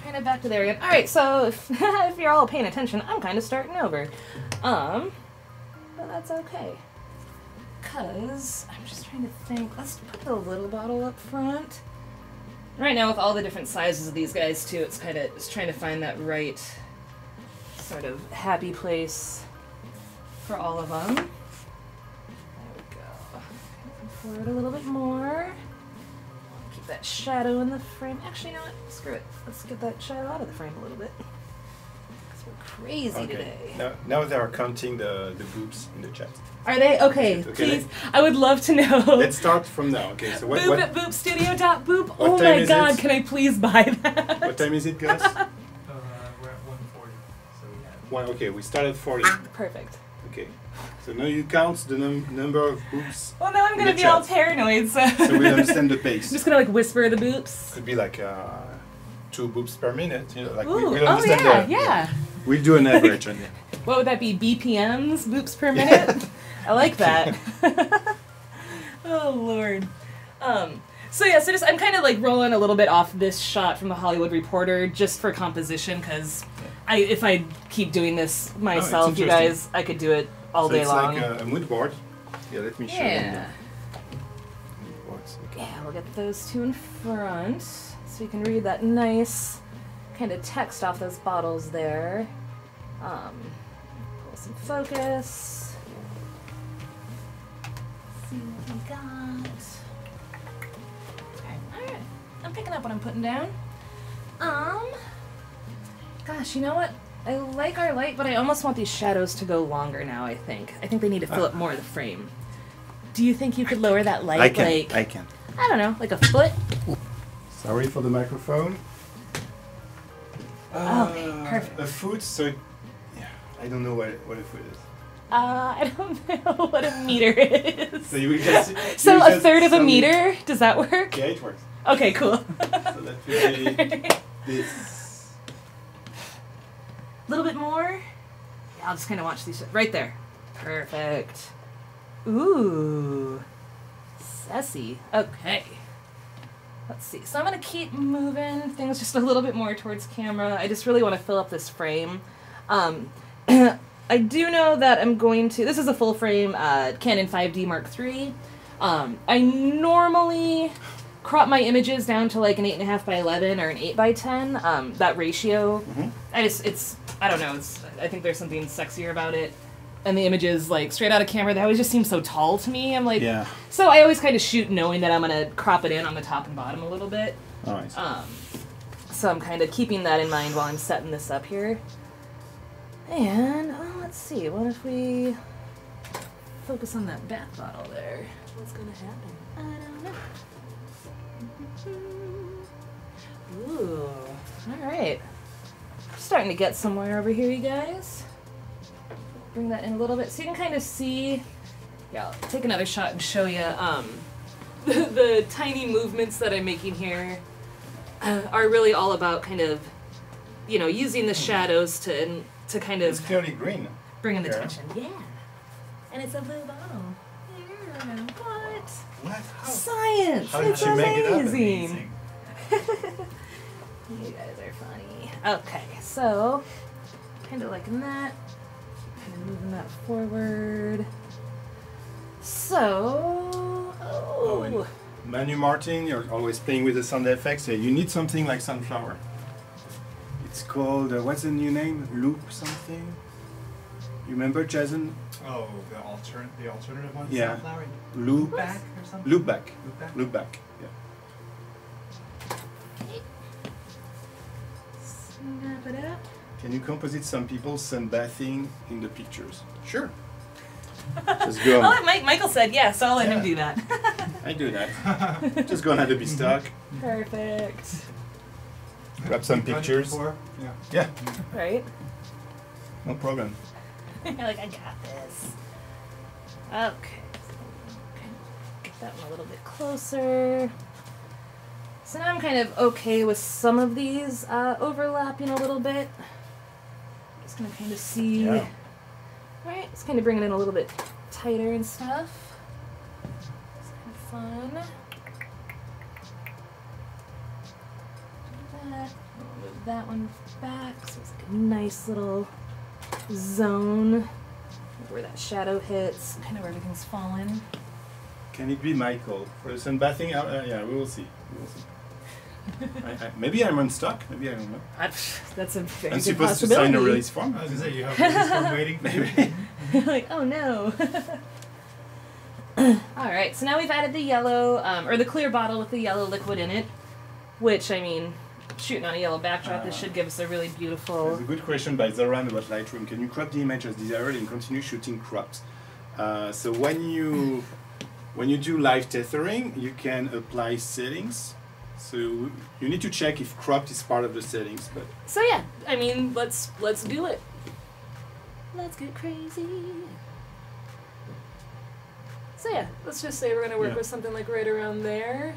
kind of back to there again. Alright, so if you're all paying attention, I'm kind of starting over. But that's okay. because I'm just trying to think. Let's put the little bottle up front. Right now, with all the different sizes of these guys too, it's kind of just trying to find that right sort of happy place for all of them. There we go. Come forward a little bit more. Keep that shadow in the frame. Actually, you know what? Screw it. Let's get that shadow out of the frame a little bit. Because we're crazy today. Now they are counting the boobs in the chat. Are they? Okay, please. I would love to know. Let's start from now. Okay, so what? Boop at boopstudio.boop. What Oh time my is god, it? can I please buy that? What time is it, guys? We're at 1:40, so we have. One. Okay, we start at 40. Perfect. Okay, so now you count the number of boobs. Well, now I'm in gonna the be all chat. paranoid, so. So we understand the pace. I'm just gonna like whisper the boops. Could be like 2 boobs per minute. You know, like Ooh, we oh understand yeah. We do an average on it. What would that be? BPMs? Boops per minute? I like that. Oh lord. So yeah, so just I'm kind of like rolling a little bit off this shot from the Hollywood Reporter just for composition, because if I keep doing this myself, you guys, I could do it all day long. It's like a mood board. Yeah, let me show you. Yeah. Mood boards. Okay. Yeah, we'll get those two in front so you can read that nice kind of text off those bottles there. Pull some focus. See what we got. Alright. I'm picking up what I'm putting down. Gosh, you know what? I like our light, but I almost want these shadows to go longer now, I think. I think they need to fill up more of the frame. Do you think you could lower that light I can. like, I can. I don't know, like a foot? Sorry for the microphone. Okay, perfect. A foot, so yeah, I don't know what a foot is. I don't know what a meter is. So you just So you a just third of a tell me- meter? Does that work? Yeah, it works. Okay, cool. So that will be this. A little bit more? Yeah, I'll just kind of watch these. Right there. Perfect. Ooh. Sassy. Okay. Let's see. So I'm going to keep moving things just a little bit more towards camera. I just really want to fill up this frame. I do know that I'm going to... This is a full frame Canon 5D Mark III. I normally crop my images down to like an 8.5 by 11 or an 8 by 10. That ratio, I don't know. I think there's something sexier about it. And the images, like straight out of camera, they always just seem so tall to me. I'm like, Yeah. So I always kind of shoot knowing that I'm gonna crop it in on the top and bottom a little bit. All right. So I'm kind of keeping that in mind while I'm setting this up here. And let's see, what if we focus on that bath bottle there? What's gonna happen? I don't know. Ooh, all right. Starting to get somewhere over here, you guys. Bring that in a little bit so you can kind of see. Yeah, I'll take another shot and show you the tiny movements that I'm making here are really all about kind of, you know, using the shadows to kind It's of clearly green. bring in the Yeah. tension. Yeah. And it's a blue bottle. Yeah. What? What? How? Science! How did It's you make it up? amazing. You guys are funny. Okay, so kind of liking that. Kind of moving that forward. So, and Manu Martin, you're always playing with the sound effects. You need something like Sunflower. It's called, what's the new name? Loop something? You remember, Jason? Oh, the alternative one? Yeah. Sunflower? Loop Back or something? Loop back. Loop back? Loop back. Yeah. snap it up. Can you composite some people sunbathing in the pictures? Sure. Just go. I'll let Michael said yes, so I'll let him do that. I do that. Just go on Adobe Stock, Perfect. grab some Done it pictures. before? Yeah. Yeah, Right? no problem. You're like, I got this. Okay. Get that one a little bit closer. So now I'm kind of okay with some of these overlapping a little bit. Just gonna kind of see. Yeah. Right? Just kind of bring it in a little bit tighter and stuff. It's kind of fun. Do that. We'll move that one back so it's like a nice little zone where that shadow hits, kind of where everything's fallen. Can it be Michael for the sunbathing? Yeah, we will see. We will see. Maybe I'm unstuck. Maybe I don't know. That's a very I'm good supposed to possibility. sign a release form. I was gonna say you have a release form waiting. Maybe. Like, oh no. Alright, so now we've added the yellow, or the clear bottle with the yellow liquid in it, which, I mean, shooting on a yellow backdrop, this should give us a really beautiful... There's a good question by Zoran about Lightroom. Can you crop the image as desired and continue shooting crops? So when you do live tethering, you can apply settings. So you need to check if cropped is part of the settings. But So yeah, I mean, let's do it. Let's get crazy. So yeah, let's just say we're gonna work with something like right around there.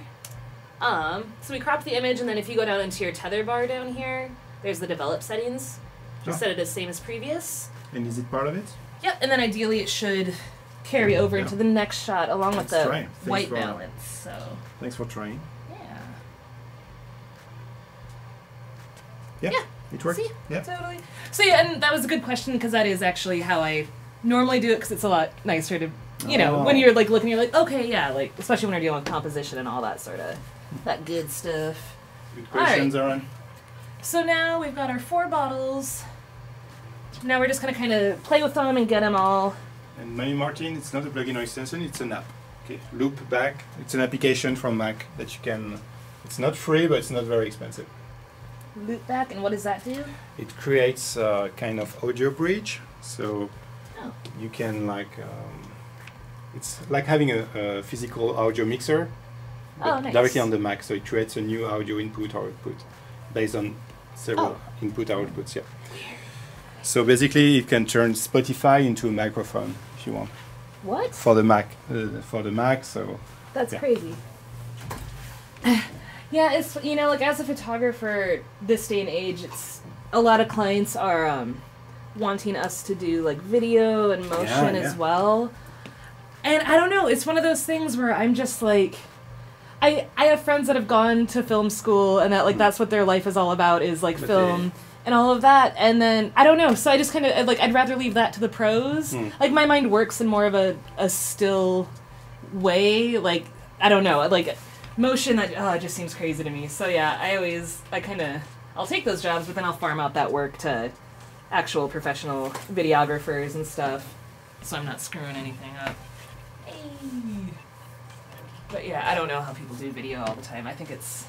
So we crop the image, and then if you go down into your tether bar down here, there's the develop settings. Just set it as same as previous. And is it part of it? Yep, and then ideally it should carry over into the next shot along with Let's the try. white balance. So Thanks for trying. yeah. Yeah. It works. See? Yeah. Totally. So yeah, and that was a good question because that is actually how I normally do it because it's a lot nicer to, you know, when you're like looking, you're like, okay, yeah, like especially when we're dealing with composition and all that sort of that good stuff. Good questions, Aaron. So now we've got our 4 bottles. Now we're just gonna kind of play with them and get them all. And Mary Martin, it's not a plugin or extension, it's an app. Okay, Loop Back. It's an application from Mac that you can. It's not free, but it's not very expensive. Loop back, and what does that do? It creates a kind of audio bridge, so Oh. you can like. It's like having a physical audio mixer, but nice. directly on the Mac. So it creates a new audio input or output based on several input outputs. Yeah. So basically, it can turn Spotify into a microphone if you want What? for the Mac. So That's yeah. crazy. Yeah, it's, you know, like as a photographer this day and age, it's a lot of clients are wanting us to do like video and motion as well. And I don't know, it's one of those things where I'm just like, I have friends that have gone to film school and that like that's what their life is all about is like film and all of that. And then I don't know, so I just kind of like I'd rather leave that to the pros. Like my mind works in more of a still way. Like I don't know, like motion that it just seems crazy to me. So yeah, I'll take those jobs, but then I'll farm out that work to actual professional videographers and stuff. So I'm not screwing anything up. Hey. But yeah, I don't know how people do video all the time. I think it's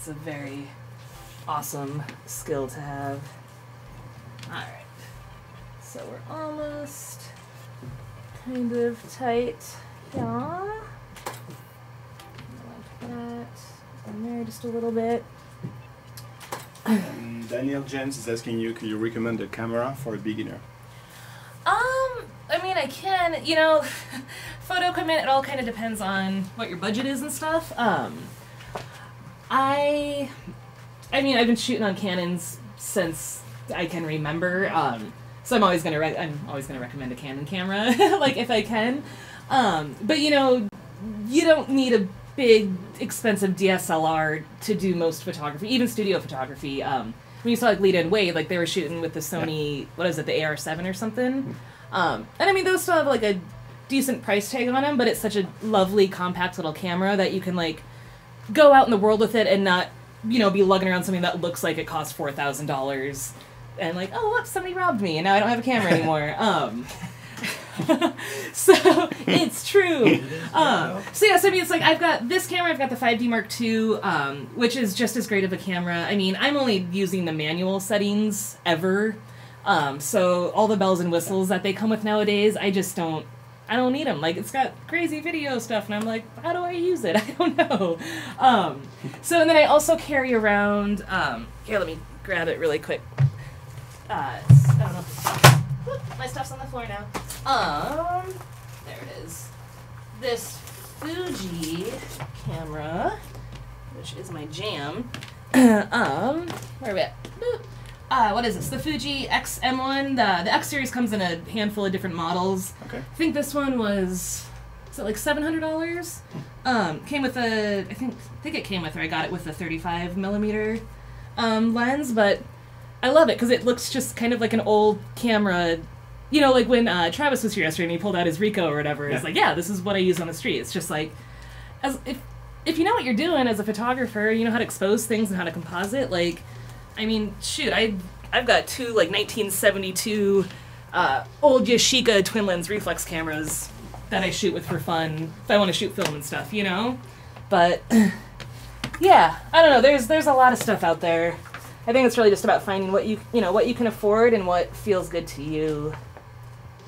a very awesome skill to have. Alright. So we're almost kind of tight. Yeah. Like that. In there just a little bit. Daniel James is asking you, could you recommend a camera for a beginner? I mean, I can, you know, photo equipment, it all kind of depends on what your budget is and stuff. I mean, I've been shooting on Canons since I can remember, so I'm always gonna recommend a Canon camera, like if I can. But you know, you don't need a big, expensive DSLR to do most photography, even studio photography. When you saw like Lita and Wade, like they were shooting with the Sony, what is it, the AR7 or something. And I mean, those still have like a decent price tag on them, but it's such a lovely, compact little camera that you can like go out in the world with it and not, you know, be lugging around something that looks like it costs $4,000 and like, oh, whoops, somebody robbed me and now I don't have a camera anymore. So it's true. So yeah, so I mean, it's like I've got this camera, I've got the 5D Mark II, which is just as great of a camera. I mean, I'm only using the manual settings ever. So all the bells and whistles that they come with nowadays, I don't need them. Like, it's got crazy video stuff, and I'm like, how do I use it? I don't know. So, and then I also carry around, here, let me grab it really quick. I don't know. Whoop, my stuff's on the floor now. There it is. This Fuji camera, which is my jam. Where are we at? Boop. What is this? The Fuji X-M1. The X series comes in a handful of different models. Okay. I think this one was it like $700? Came with I think it came with, or I got it with a 35mm lens, but I love it because it looks just kind of like an old camera you know, like when Travis was here yesterday and he pulled out his Ricoh or whatever, it's like, yeah, this is what I use on the street. It's just like, as if you know what you're doing as a photographer, you know how to expose things and how to composite. Like, I mean, shoot, I've got two like 1972 old Yashica twin lens reflex cameras that I shoot with for fun if I want to shoot film and stuff, you know. But yeah, I don't know. There's a lot of stuff out there. I think it's really just about finding what you can afford and what feels good to you.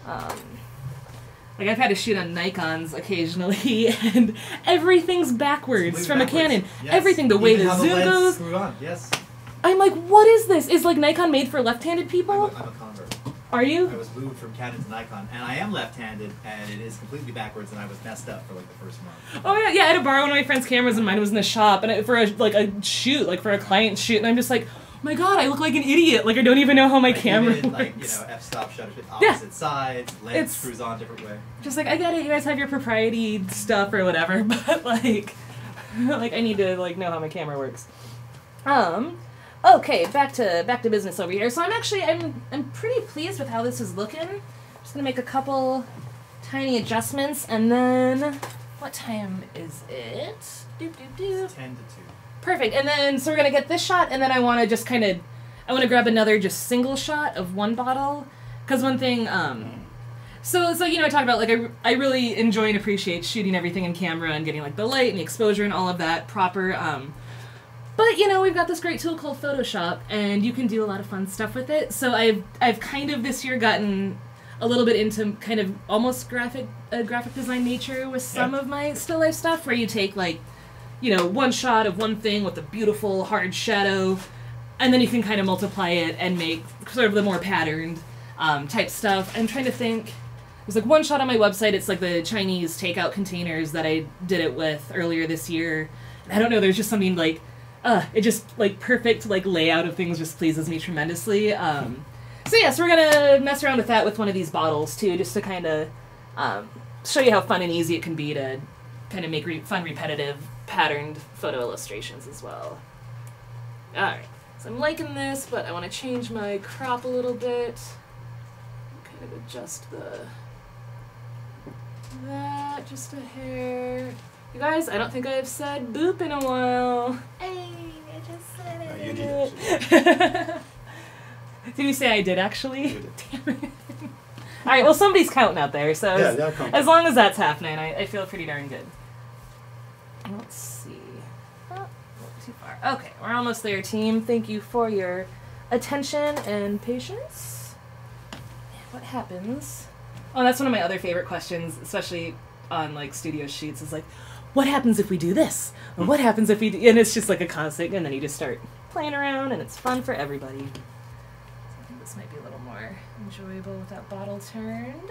Like I've had to shoot on Nikons occasionally, and everything's backwards from a Canon. Yes. Everything, the way Even the how zoom lens goes. screwed on. Yes. I'm like, what is this? Is like Nikon made for left-handed people? I'm a convert. Are you? I was moved from Canon to Nikon, and I am left-handed, and it is completely backwards, and I was messed up for like the first month. Oh yeah, I had to borrow one of my friend's cameras, and mine was in the shop, and for a shoot, like for a client shoot, and I'm just like, oh my god, I look like an idiot. Like I don't even know how my camera even, works. like, f-stop shutter opposite sides, lens screws on different way. Just like, I get it, you guys have your propriety stuff or whatever, but like I need to like know how my camera works. Okay, back to business over here. So I'm pretty pleased with how this is looking. I'm just gonna make a couple tiny adjustments, and then what time is it? Doop doop doop. 10 to 2. Perfect. And then so we're gonna get this shot, and then I want to just I want to grab another just single shot of one bottle, because one thing so you know, I talk about like I really enjoy and appreciate shooting everything in camera and getting like the light and the exposure and all of that proper. But you know, we've got this great tool called Photoshop, and you can do a lot of fun stuff with it. So I've kind of this year gotten a little bit into kind of almost graphic design nature with some of my still life stuff, where you take like, you know, one shot of one thing with a beautiful hard shadow, and then you can kind of multiply it and make sort of the more patterned type stuff. I'm trying to think. There's like one shot on my website. It's like the Chinese takeout containers that I did it with earlier this year. I don't know. There's just something like. It just, like, perfect, like, layout of things just pleases me tremendously. So yeah, so we're gonna mess around with that with one of these bottles, too, just to kind of show you how fun and easy it can be to kind of make fun, repetitive, patterned photo illustrations as well. Alright, so I'm liking this, but I want to change my crop a little bit. Kind of adjust that just a hair. You guys, I don't think I've said boop in a while. Hey, I just said it. You did. Did you say I did actually? You did. Damn it. Alright, well somebody's counting out there, so Yeah, they're counting. as long as that's happening, I feel pretty darn good. Let's see. Oh, not too far. Okay, we're almost there, team. Thank you for your attention and patience. What happens? Oh, that's one of my other favorite questions, especially on like studio shoots, is like, what happens if we do this? Or what happens if we do... And it's just like a constant, and then you just start playing around, and it's fun for everybody. So I think this might be a little more enjoyable with that bottle turned.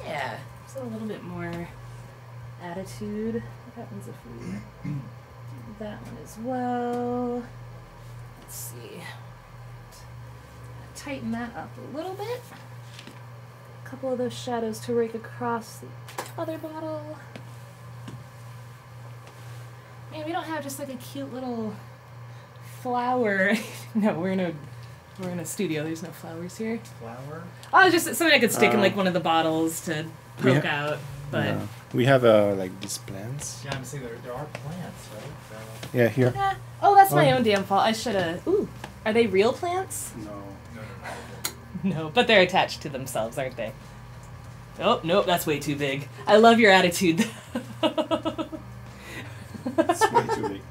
Yeah, just a little bit more attitude. What happens if we do that one as well? Let's see. Tighten that up a little bit. A couple of those shadows to rake across the other bottle. Man, we don't have just like a cute little flower. No, we're in a studio. There's no flowers here. Flower? Oh, just something I could stick in like one of the bottles to poke out. But we have like these plants. Yeah, I'm saying there are plants, right? Yeah, here. yeah. Oh, that's my own damn fault. I should have. Ooh, are they real plants? No. No, but they're attached to themselves, aren't they? Oh, nope, that's way too big. I love your attitude. It's way too big.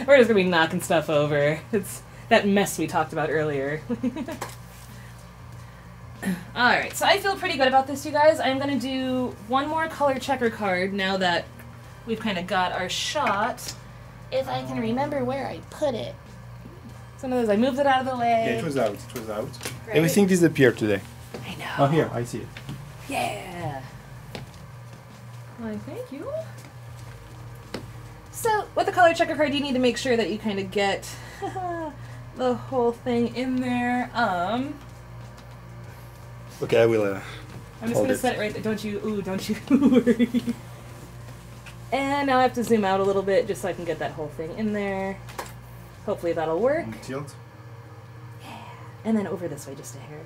We're just gonna be knocking stuff over. It's that mess we talked about earlier. Alright, so I feel pretty good about this, you guys. I'm gonna do one more color checker card now that we've kind of got our shot. If I can remember where I put it. Some of those, I moved it out of the way. Yeah, it was out. It was out. Right. Everything disappeared today. I know. Oh, here, I see it. Yeah. Why, thank you. So, with the color checker card, you need to make sure that you kind of get the whole thing in there. Okay, I will. I'm just hold gonna it. set it right there. Don't you worry. And now I have to zoom out a little bit just so I can get that whole thing in there. Hopefully that'll work. Tilt. And then over this way just a hair.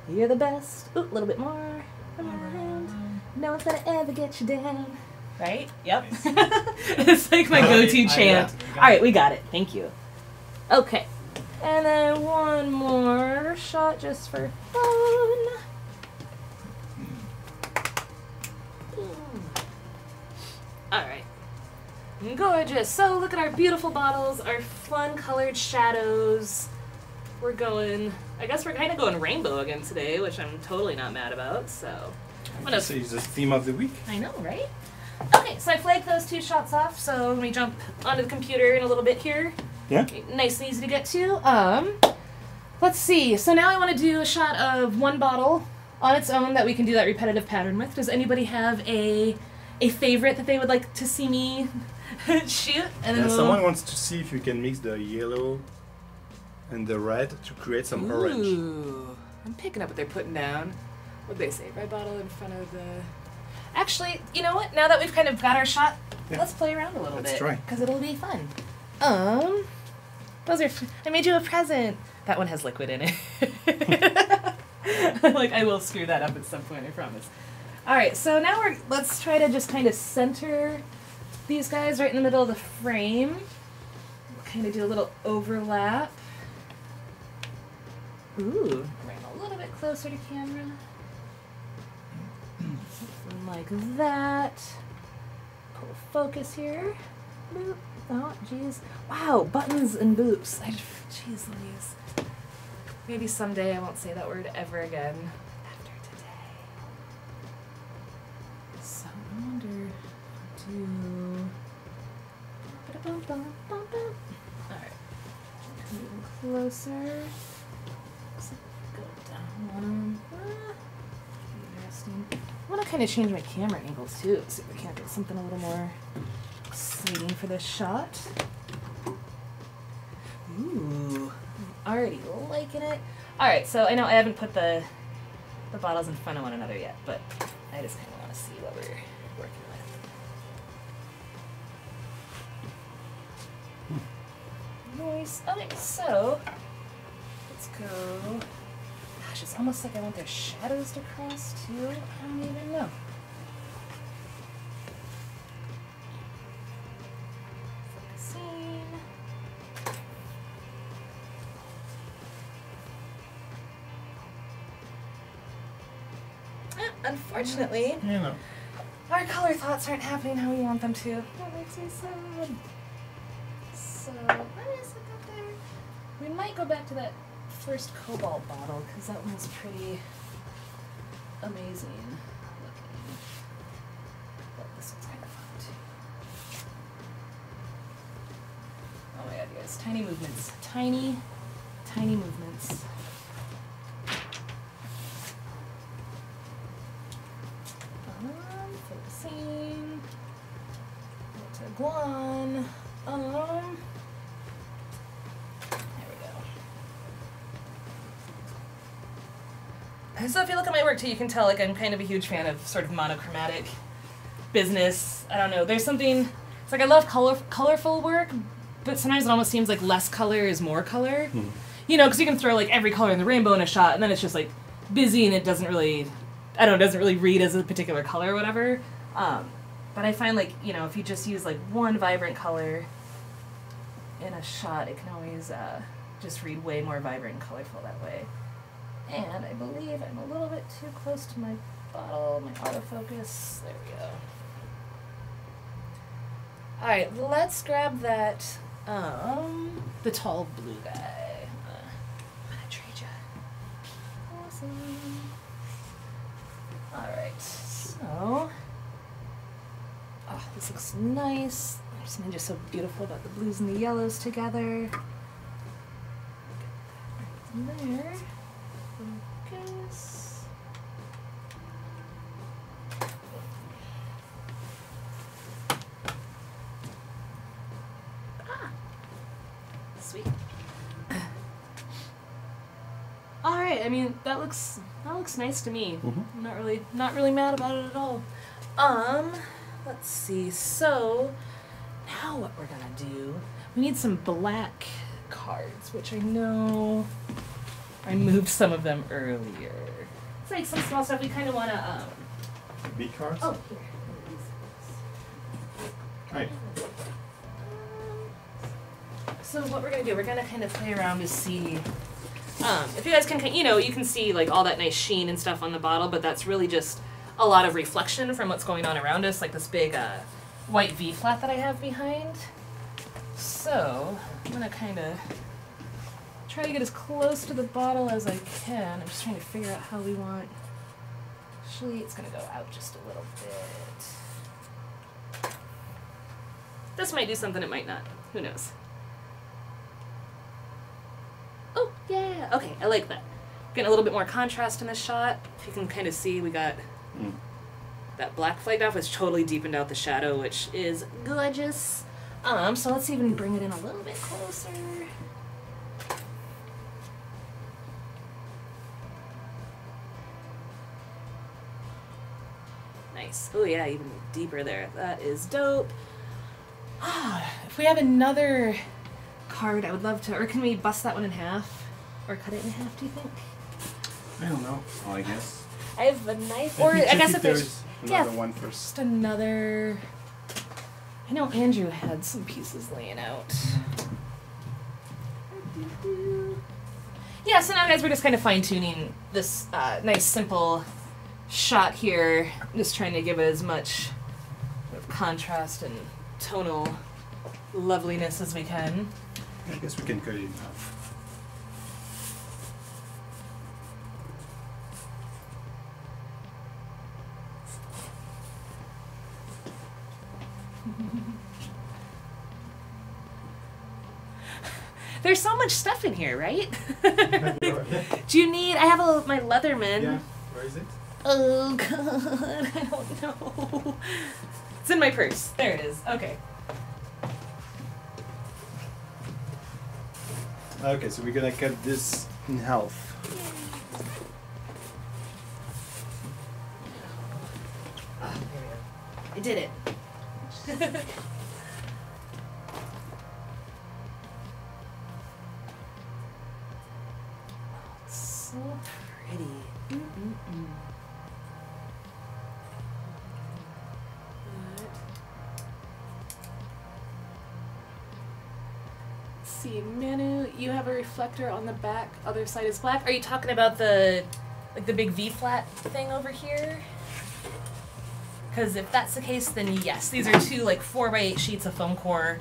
You're the best. Ooh, a little bit more. Around. No one's gonna ever get you down. Right? Yep. It's like my go-to chant. All right, we got it. Thank you. Okay. And then one more shot just for fun. All right. Gorgeous. So look at our beautiful bottles, our fun colored shadows. We're going, I guess we're kind of going rainbow again today, which I'm totally not mad about, so. So it's the theme of the week. I know, right? Okay, so I flagged those 2 shots off, so let me jump onto the computer in a little bit here. Yeah. Nice and easy to get to. Let's see. So now I want to do a shot of one bottle on its own that we can do that repetitive pattern with. Does anybody have a favorite that they would like to see me shoot? And then someone wants to see if you can mix the yellow and the red to create some orange. Ooh, I'm picking up what they're putting down. What'd they say? Red bottle in front of the... Actually, you know what? Now that we've kind of got our shot, let's play around a little bit. Let's try. Because it'll be fun. Those are... I made you a present. That one has liquid in it. Like, I will screw that up at some point, I promise. Alright, so now let's try to just kind of center these guys right in the middle of the frame. We'll kind of do a little overlap. Ooh, bring a little bit closer to camera. Something like that. Pull focus here. Boop. Oh, jeez. Wow, buttons and boops. Jeez Louise. Maybe someday I won't say that word ever again after today. So I wonder if I do... Alright. Even closer. Go down one. Interesting. I want to kind of change my camera angles too. See if we can't get something a little more exciting for this shot. Ooh. I'm already liking it. Alright, so I know I haven't put the bottles in front of one another yet, but I just kind of want to see what we're working with. Nice. Okay, so let's go. Gosh, it's almost like I want their shadows to cross too. I don't even know. Focusing. Unfortunately, our color thoughts aren't happening how we want them to. That makes me sad. So, what is it up there? We might go back to that first cobalt bottle, because that one was pretty amazing looking. But this one's kind of fun too. Oh my god, you guys. Tiny movements. Tiny, tiny movements. Focusing. To Guan. There we go. So if you look at my work too, you can tell like I'm kind of a huge fan of sort of monochromatic business. I don't know. There's something. It's like I love colorful work, but sometimes it almost seems like less color is more color. Mm. You know, because you can throw like every color in the rainbow in a shot, and then it's just like busy, and it doesn't really. I don't know, it doesn't really read as a particular color or whatever. But I find like, you know, if you just use like one vibrant color in a shot, it can always just read way more vibrant and colorful that way. And I believe I'm a little bit too close to my bottle, my autofocus. There we go. Alright, let's grab that, the tall blue guy. I'm gonna trade ya. Awesome. Alright, so, oh, this looks nice. There's something just so beautiful about the blues and the yellows together. Right there. Focus. Ah, sweet. All right, I mean that looks nice to me. Mm-hmm. I'm not really mad about it at all. Let's see. So now what we're gonna do? We need some black cards, which I know I moved some of them earlier. It's like some small stuff we kind of want to, Big cards? oh, here. Right. So what we're going to do, we're going to kind of play around to see, if you guys can, you know, you can see like all that nice sheen and stuff on the bottle, but that's really just a lot of reflection from what's going on around us, like this big white V-flat that I have behind. So I'm going to kind of try to get as close to the bottle as I can. I'm just trying to figure out how we want. Actually, it's going to go out just a little bit. This might do something, it might not. Who knows? Oh, yeah. Okay, I like that. Getting a little bit more contrast in this shot. If you can kind of see, we got that black flagged off, which totally deepened out the shadow, which is gorgeous. So let's even bring it in a little bit closer. Nice. Oh yeah, even deeper there. That is dope. If we have another card, I would love to, or can we bust that one in half? Or cut it in half, do you think? I don't know. Oh, I guess. I have a knife, or I guess if there's another one first. Just another. I know Andrew had some pieces laying out. Yeah, so now guys, we're just kind of fine-tuning this nice simple shot here. Just trying to give it as much contrast and tonal loveliness as we can. I guess we can cut it in half. There's so much stuff in here, right? Do you need? I have my Leatherman. Yeah. Where is it? Oh god, I don't know. It's in my purse. There it is. Okay. Okay, so we're gonna cut this in half. Oh, there we go. I did it. So pretty. Let's see, Manu, you have a reflector on the back, other side is black. Are you talking about the big V-flat thing over here? Because if that's the case, then yes. These are two 4x8 sheets of foam core.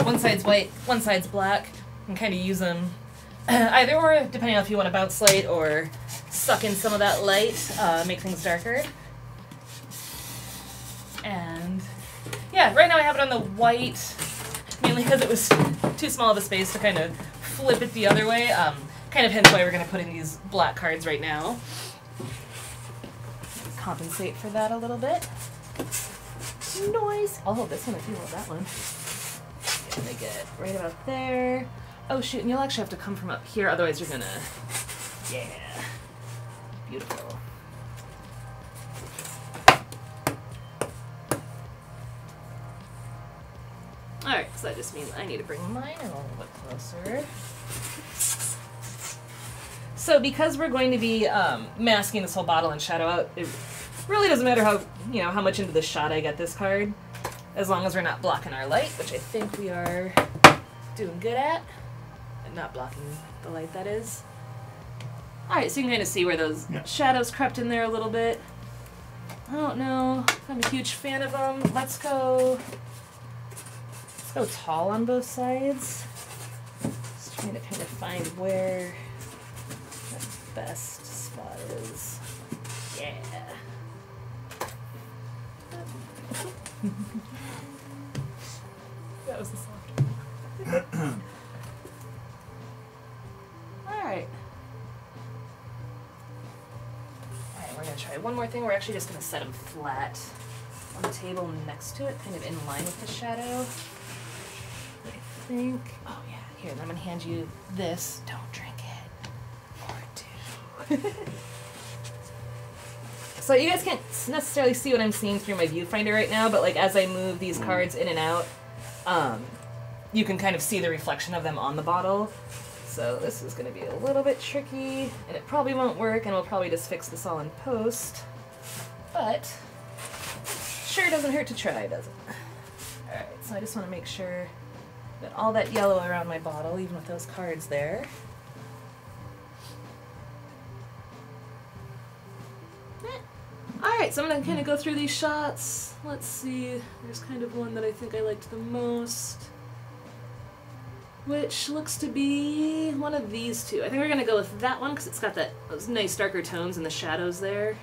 One side's white, one side's black. You can kind of use them either or, depending on if you want to bounce light or suck in some of that light, make things darker. And yeah, right now I have it on the white, mainly because it was too small of a space to kind of flip it the other way. Kind of hence why we're going to put in these black cards right now. Compensate for that a little bit. Noise. I'll hold this one if you hold that one. Yeah, make it right about there. Oh shoot, and you'll actually have to come from up here, otherwise you're gonna... Yeah. Beautiful. Alright, so that just means I need to bring mine in a little bit closer. So because we're going to be masking this whole bottle and shadow out, it really doesn't matter how much into the shot I get this card, as long as we're not blocking our light, which I think we are doing good at. Not blocking the light, that is. Alright, so you can kind of see where those shadows crept in there a little bit. I don't know if I'm a huge fan of them. Let's go tall on both sides. Just trying to kind of find where the best spot is. Yeah. That was the soft one. Alright, we're going to try one more thing. We're actually just going to set them flat on the table next to it, kind of in line with the shadow. I think... Oh yeah, here, I'm going to hand you this. Don't drink it. Or do. So you guys can't necessarily see what I'm seeing through my viewfinder right now, but as I move these cards in and out, you can kind of see the reflection of them on the bottle. So this is going to be a little bit tricky, and it probably won't work, and we'll probably just fix this all in post. But sure doesn't hurt to try, does it? Alright, so I just want to make sure that all that yellow around my bottle, even with those cards there. Alright, so I'm going to kind of go through these shots. Let's see, there's kind of one that I think I liked the most, which looks to be one of these two. I think we're going to go with that one because it's got those nice darker tones and the shadows there.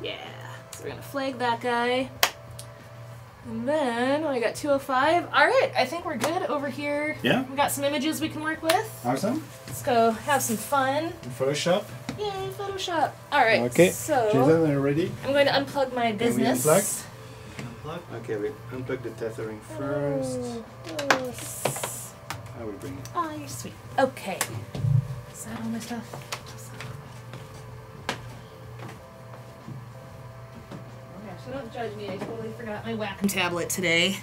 Yeah, so we're going to flag that guy. And then, I got 205. Alright, I think we're good over here. Yeah? We got some images we can work with. Awesome. Let's go have some fun. In Photoshop. Yay, Photoshop. Alright, Okay. so Jason, are you ready? I'm going to unplug my business. Unplug? Okay, we unplug the tethering first. Yes. I will bring it. Oh, you're sweet. Okay. Is that all my stuff? Oh gosh, so don't judge me. I totally forgot my Wacom tablet today.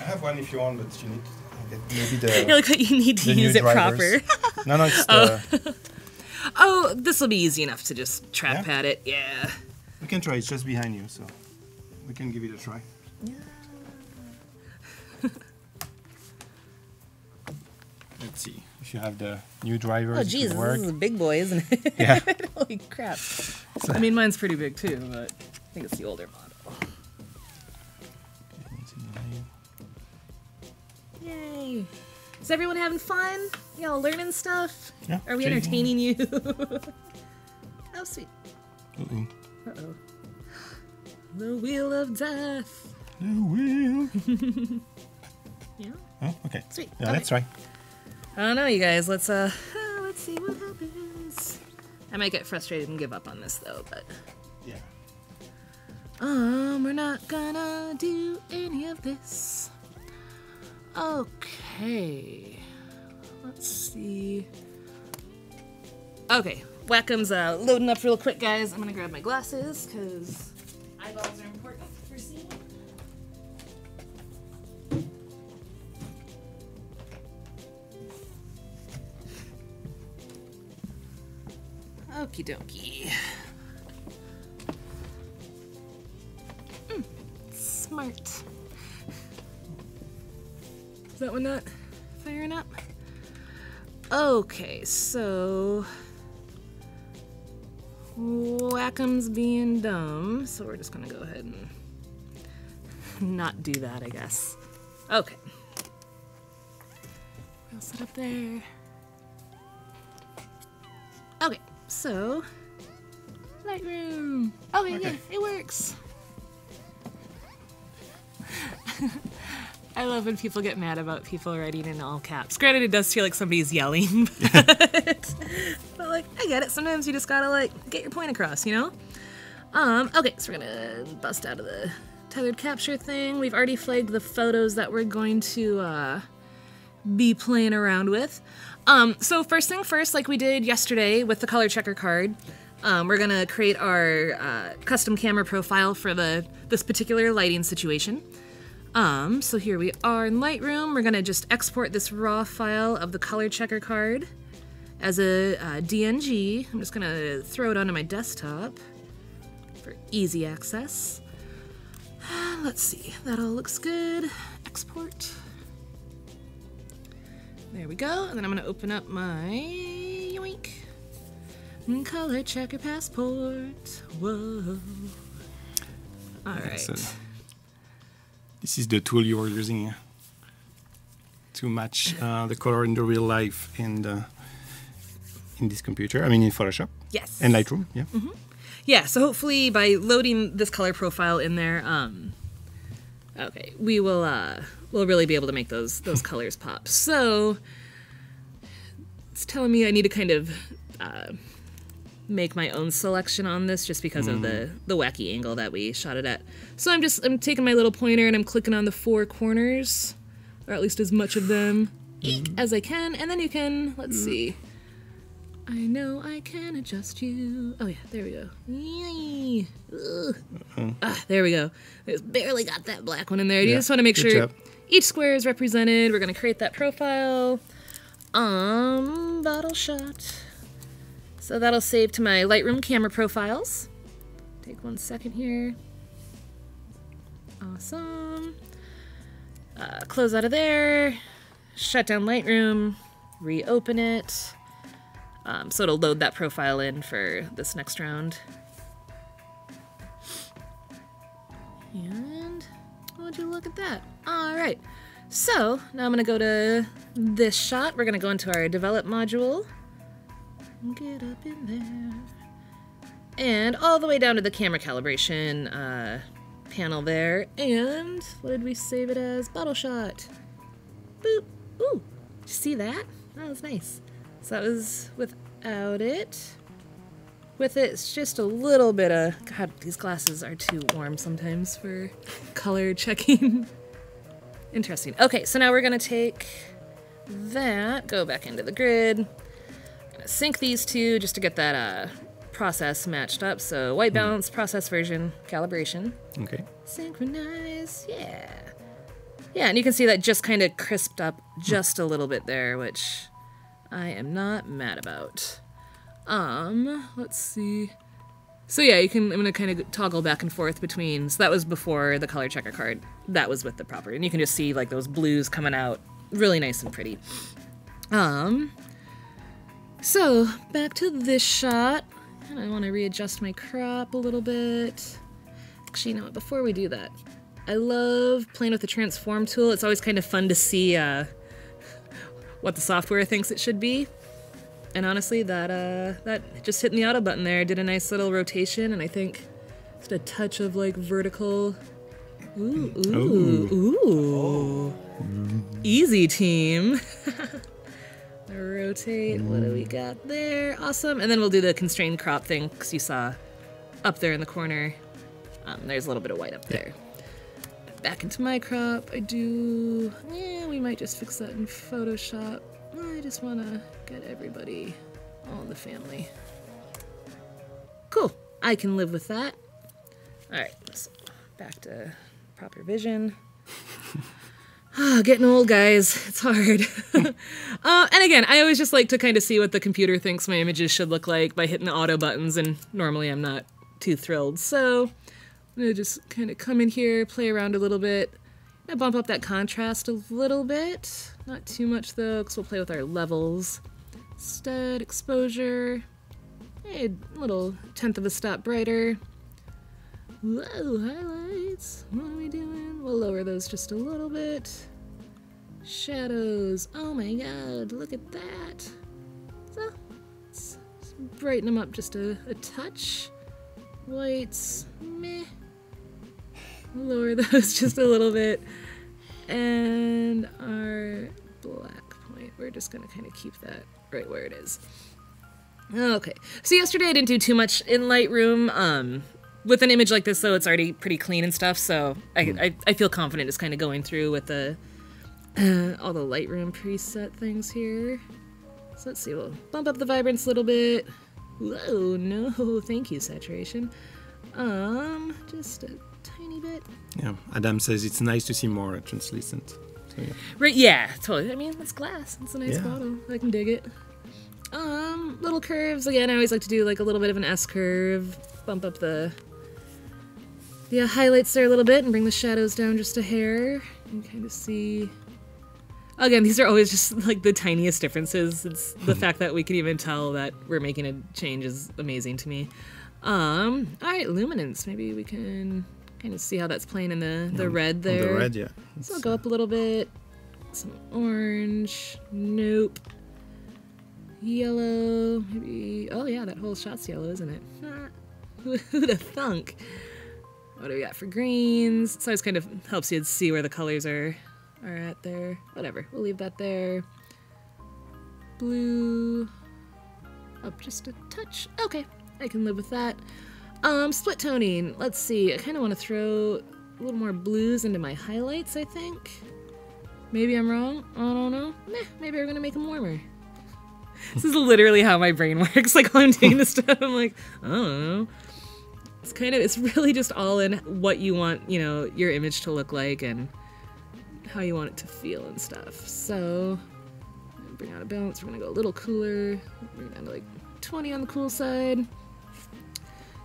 I have one if you want, but you need to get maybe the... You're like, you need to use it drivers. proper. No, it's the... Oh, this will be easy enough to just trackpad it. Yeah. We can try. It's just behind you, so we can give it a try. Yeah. Let's see if you have the new drivers. Oh, geez, this is a big boy, isn't it? Yeah. Holy crap. I mean, mine's pretty big too, but I think it's the older model. Yay. Is everyone having fun? Y'all learning stuff? Yeah. Are we entertaining you? Oh, sweet. Uh-oh. The wheel of death. The wheel. Yeah. Oh, okay. Sweet. Yeah, Okay. let's try. I don't know, you guys. Let's see what happens. I might get frustrated and give up on this though, but Yeah. we're not gonna do any of this. Okay. Let's see. Okay, Wacom's loading up real quick, guys. I'm gonna grab my glasses because eyeballs are important for seeing. Okie dokie. Smart. Is that one not firing up? Okay, so Wacom's being dumb, so we're just gonna go ahead and not do that, I guess. Okay. We'll set up there. Okay, so Lightroom. Okay, yeah, it works. I love when people get mad about people writing in all caps. Granted, it does feel like somebody's yelling, but like, I get it. Sometimes you just gotta like get your point across, you know? Okay, so we're gonna bust out of the tethered capture thing. We've already flagged the photos that we're going to be playing around with. So first thing first, like we did yesterday with the color checker card, we're gonna create our custom camera profile for this particular lighting situation. So here we are in Lightroom. We're gonna just export this raw file of the color checker card as a DNG. I'm just gonna throw it onto my desktop for easy access. Let's see, that all looks good. Export. There we go, and then I'm gonna open up my yoink. Color checker passport. Whoa. All right. So this is the tool you are using to match the color in the real life in this computer. I mean, in Photoshop. Yes. And Lightroom. Yeah. Mm-hmm. Yeah. So hopefully, by loading this color profile in there, okay, we will we'll really be able to make those colors pop. So it's telling me I need to kind of make my own selection on this just because of the wacky angle that we shot it at. So I'm taking my little pointer and I'm clicking on the four corners, or at least as much of them as I can, and then you can, let's see. I know I can adjust you. Oh yeah, there we go. Yay. There we go. It's barely got that black one in there. You just want to make sure job. each square is represented. We're going to create that profile. Bottle shot. So that'll save to my Lightroom camera profiles. Take 1 second here. Awesome. Close out of there. Shut down Lightroom. Reopen it. So it'll load that profile in for this next round. And would you look at that? All right. So now I'm going to go to this shot. We're going to go into our develop module. Get up in there. And all the way down to the camera calibration panel there. And what did we save it as? Bottle shot. Boop. Ooh, did you see that? That was nice. So that was without it. With it, it's just a little bit of... God, these glasses are too warm sometimes for color checking. Interesting. Okay, so now we're going to take that, go back into the grid, gonna sync these two just to get that process matched up. So white balance, process version, calibration. Okay. Synchronize, yeah. Yeah, and you can see that just kind of crisped up just a little bit there, which I am not mad about. Let's see. So yeah, I'm gonna kind of toggle back and forth between, so that was before the color checker card. That was with the proper, and you can just see like those blues coming out really nice and pretty. So back to this shot, and I want to readjust my crop a little bit. Actually, you know what, before we do that, I love playing with the transform tool. It's always kind of fun to see what the software thinks it should be. And honestly, that just hitting the auto button there did a nice little rotation, and I think just a touch of like vertical. Ooh. Easy team. Rotate. What do we got there? Awesome. And then we'll do the constrained crop thing, because you saw up there in the corner, there's a little bit of white up there. Back into my crop. We might just fix that in Photoshop. I just want to get everybody all in the family. Cool. I can live with that. All right, so back to proper vision. Getting old, guys. It's hard. And again, I always just like to kind of see what the computer thinks my images should look like by hitting the auto buttons, and normally I'm not too thrilled. So I'm going to just kind of come in here, play around a little bit. I bump up that contrast a little bit. Not too much though, because we'll play with our levels. Instead, exposure. A little 1/10 of a stop brighter. Whoa, highlights. What are we doing? We'll lower those just a little bit. Shadows. Oh my god, look at that. So, let's brighten them up just a touch. Whites, meh. Lower those just a little bit. And our black point, we're just gonna kind of keep that right where it is. Okay, so yesterday I didn't do too much in Lightroom. With an image like this though, it's already pretty clean and stuff, so I feel confident just kind of going through with the all the Lightroom preset things here. So let's see, we'll bump up the vibrance a little bit. Whoa, no, thank you, saturation. Just a tiny bit. Yeah, Adam says it's nice to see more translucent. So, yeah. Right, yeah, totally. I mean, it's glass. It's a nice bottle. I can dig it. Little curves. Again, I always like to do like a little bit of an S curve. Bump up the highlights there a little bit and bring the shadows down just a hair. You can kind of see. Again, these are always just like the tiniest differences. It's the fact that we can even tell that we're making a change is amazing to me. All right, luminance. Maybe we can kind of see how that's playing in the red there. The red, yeah. So I'll go up a little bit. Some orange. Nope. Yellow. Maybe. Oh yeah, that whole shot's yellow, isn't it? Who'd have thunk? What do we got for greens? So it kind of helps you see where the colors are at there. Whatever. We'll leave that there. Blue. Up just a touch. Okay. I can live with that. Split toning. Let's see. I kind of want to throw a little more blues into my highlights, I think. Maybe I'm wrong. I don't know. Maybe we're going to make them warmer. This is literally how my brain works. Like, while I'm doing this stuff, I'm like, I don't know. It's really just all in what you want, your image to look like and how you want it to feel and stuff. So, bring out a balance. We're gonna go a little cooler. Bring it down to like 20 on the cool side.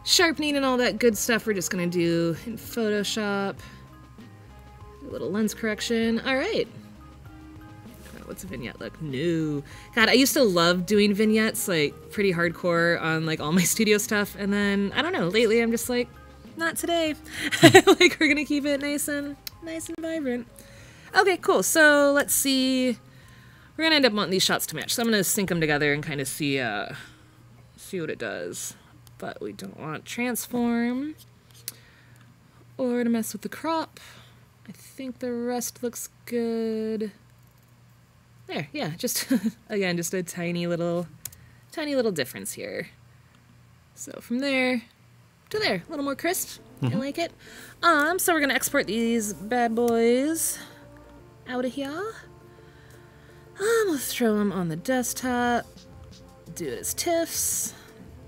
Sharpening and all that good stuff we're just gonna do in Photoshop. A little lens correction. All right. What's a vignette look? No. God, I used to love doing vignettes, like pretty hardcore on like all my studio stuff, and then I don't know. Lately, I'm just like, not today. Like we're gonna keep it nice and vibrant. Okay, cool. So let's see. We're gonna end up wanting these shots to match, so I'm gonna sync them together and kind of see what it does. But we don't want transform or to mess with the crop. I think the rest looks good. There, yeah, just again, just a tiny little difference here. So from there to there, a little more crisp. I like it. So we're gonna export these bad boys out of here. We'll throw them on the desktop. Do it as TIFFs.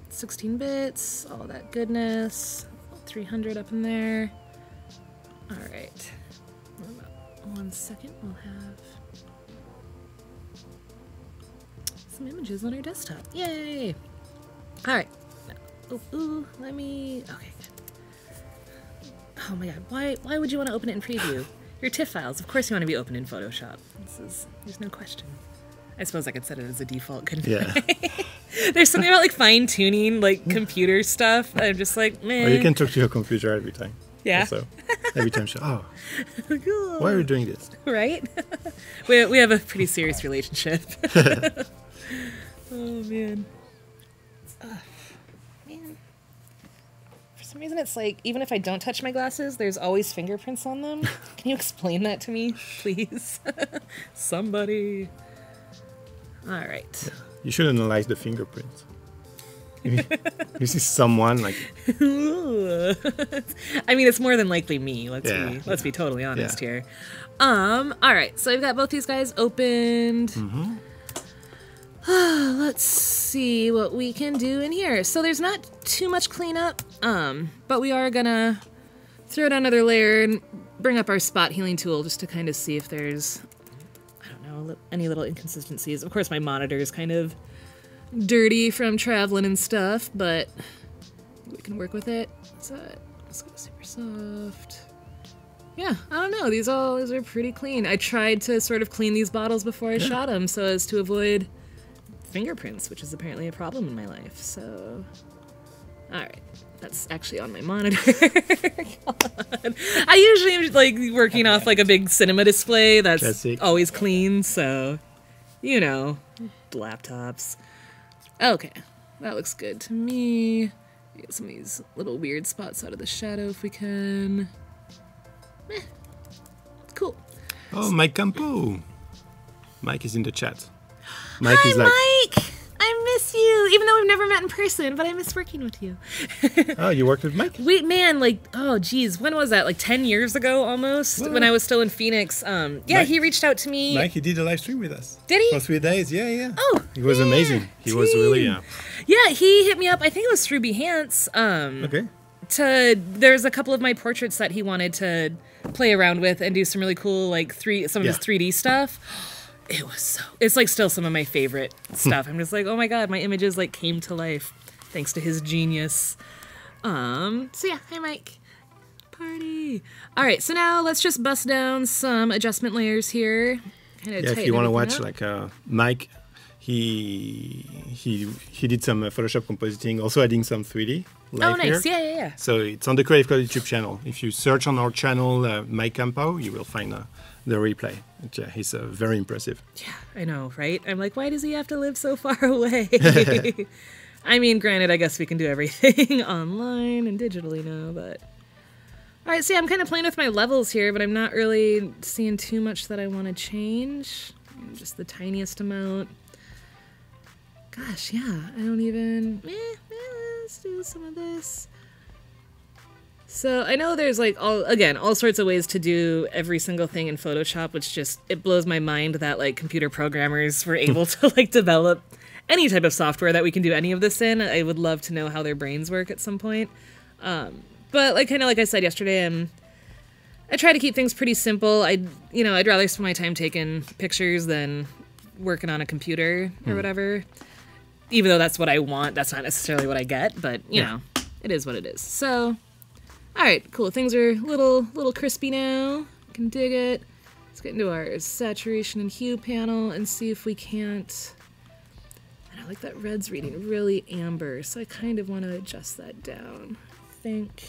16 bits, all that goodness. 300 up in there. All right. 1 second, we'll have some images on our desktop. Yay! All right. Ooh, let me. Okay. Oh my God! Why would you want to open it in preview? Your TIFF files, of course, you want to be open in Photoshop. There's no question. I suppose I could set it as a default, couldn't I? There's something about like fine tuning, like computer stuff. I'm just like, man. Or you can talk to your computer every time. Yeah. So every time, Cool. why are you doing this? Right? we have a pretty serious relationship. Oh man. Man. For some reason, it's like even if I don't touch my glasses, there's always fingerprints on them. Can you explain that to me, please? Somebody. All right. Yeah. You should analyze the fingerprints. You see someone like. I mean, it's more than likely me. Let's be totally honest here. All right, so I've got both these guys opened. Let's see what we can do in here. So there's not too much cleanup, but we are gonna throw down another layer and bring up our spot healing tool just to kind of see if there's, I don't know, any little inconsistencies. Of course, my monitor is kind of dirty from traveling and stuff, but we can work with it. So let's go super soft. Yeah, I don't know. These are pretty clean. I tried to sort of clean these bottles before I shot them so as to avoid fingerprints, which is apparently a problem in my life. So, all right. That's actually on my monitor. God. I usually am like working off like a big cinema display that's Classic. Always clean, so you know, laptops. Okay, that looks good to me. Get some of these little weird spots out of the shadow if we can. Cool. Oh, Mike Campo. Mike is in the chat. Mike Hi, is like. Mike. I miss you, even though we've never met in person, but I miss working with you. Oh, you worked with Mike? Oh geez, when was that? Like 10 years ago almost, What? when I was still in Phoenix. Mike- he reached out to me. Mike, he did a live stream with us. Did he? For 3 days, yeah. Oh, He was amazing. He was really, Yeah, he hit me up, I think it was through Behance. Okay. There's a couple of my portraits that he wanted to play around with and do some really cool, like, some of his 3D stuff. It's like still some of my favorite stuff. I'm just like, oh my God, my images like came to life thanks to his genius. So yeah, hi Mike. Party. All right, so now let's just bust down some adjustment layers here. If you want to watch Mike, he did some Photoshop compositing, also adding some 3D. Oh, nice. Here. Yeah. So it's on the Creative Cloud YouTube channel. If you search on our channel, Mike Campo, you will find the replay. Yeah, he's very impressive. Yeah, I know, right? I'm like, why does he have to live so far away? I mean, granted, I guess we can do everything online and digitally now, but... All right, see, I'm kind of playing with my levels here, but I'm not really seeing too much that I want to change. Just the tiniest amount. Gosh, yeah, I don't even... let's do some of this. So I know there's like all sorts of ways to do every single thing in Photoshop, which just, it blows my mind that like computer programmers were able to like develop any type of software that we can do any of this in. I would love to know how their brains work at some point. But like kind of like I said yesterday, I try to keep things pretty simple. I'd rather spend my time taking pictures than working on a computer or whatever. Even though that's what I want, that's not necessarily what I get, but you know, it is what it is. So, all right, cool. Things are a little crispy now. Can dig it. Let's get into our saturation and hue panel and see if we can't. And I like that red's reading really amber, so I kind of want to adjust that down. I think.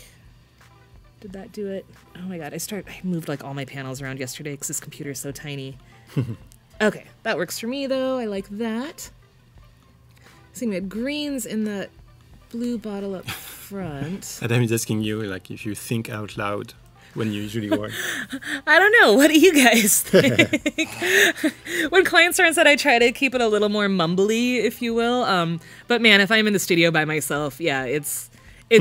Did that do it? Oh my god, I moved like all my panels around yesterday because this computer is so tiny. Okay, that works for me though. I like that. See, we had greens in that blue bottle up front. Adam is asking you, like, if you think out loud when you usually work. I don't know. What do you guys think? When clients are on set, I try to keep it a little more mumbly, if you will. But man, if I'm in the studio by myself, yeah, it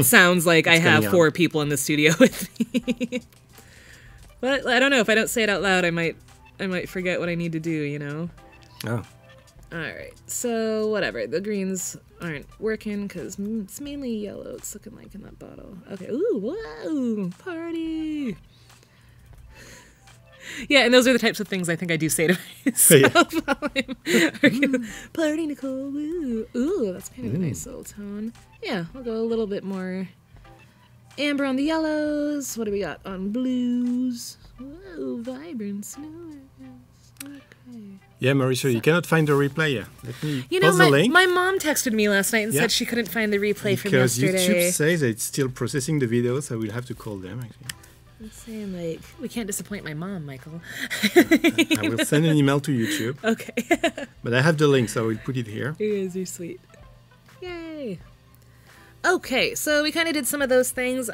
sounds like I have 4 people in the studio with me. But I don't know. If I don't say it out loud, I might forget what I need to do, you know? Oh. Alright, so whatever. The greens aren't working because it's mainly yellow. It's looking like in that bottle. Okay, ooh, whoa, party! Yeah, and those are the types of things I think I do say to myself while I'm working. Party, Nicolle, woo. Ooh, that's kind of a nice little tone. Yeah, we'll go a little bit more amber on the yellows. What do we got on blues? Whoa, vibrance. Okay. Yeah, Mauricio, you cannot find the replay yet. Let me You know, post the link. my mom texted me last night and said she couldn't find the replay from Because yesterday. YouTube says that it's still processing the video, so we'll have to call them, actually. I'm saying, like, we can't disappoint my mom, Michael. I will send an email to YouTube. Okay. But I have the link, so I will put it here. You guys are sweet. Yay. Okay, so we kind of did some of those things.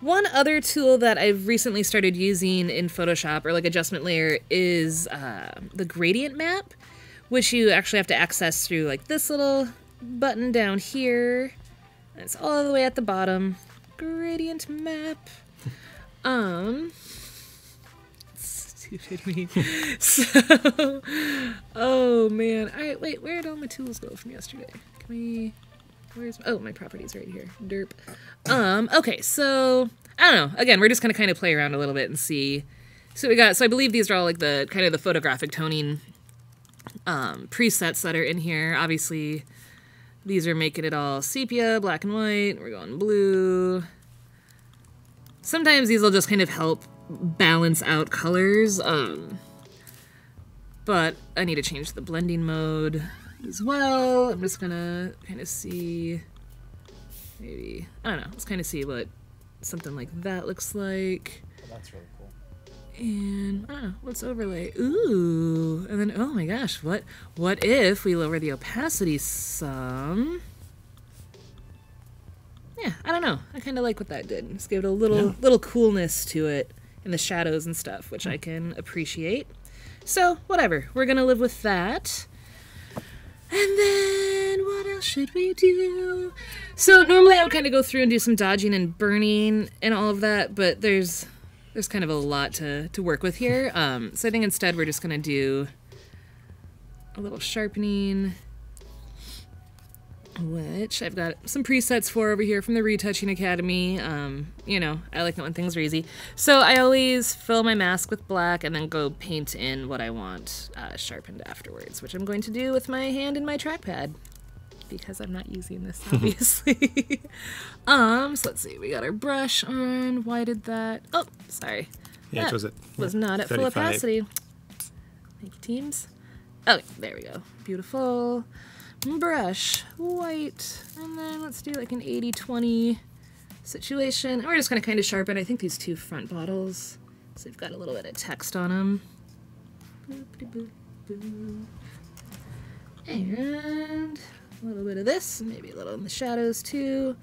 One other tool that I've recently started using in Photoshop, or like adjustment layer, is the gradient map, which you actually have to access through like this little button down here. And it's all the way at the bottom. Gradient map. Stupid me. So, oh man. All right, wait, where did all my tools go from yesterday? Can we... Oh, my properties right here. Derp. Okay, so I don't know. Again, we're just gonna kind of play around a little bit and see. So we got. So I believe these are all like the kind of the photographic toning presets that are in here. Obviously, these are making it all sepia, black and white. We're going blue. Sometimes these will just kind of help balance out colors. But I need to change the blending mode as well. I'm just gonna kind of see, maybe, I don't know, let's kind of see what something like that looks like. Oh, that's really cool. And, I don't know, let's overlay. Ooh, and then, oh my gosh, what if we lower the opacity some? Yeah, I don't know. I kind of like what that did. Just gave it a little coolness to it in the shadows and stuff, which I can appreciate. So, whatever. We're gonna live with that. And then, what else should we do? So normally I would kind of go through and do some dodging and burning and all of that, but there's kind of a lot to work with here. So I think instead we're just going to do a little sharpening, which I've got some presets for over here from the Retouching Academy. You know, I like it when things are easy. So I always fill my mask with black and then go paint in what I want sharpened afterwards, which I'm going to do with my hand and my trackpad because I'm not using this, obviously. So let's see. We got our brush on. Why did that? Oh, sorry. Yeah, that it was at was not at 35. full opacity. Thank you, teams. Okay, there we go. Beautiful. Brush, white, and then let's do like an 80-20 situation. And we're just going to kind of sharpen, I think, these 2 front bottles. So they've got a little bit of text on them. And a little bit of this, maybe a little in the shadows too.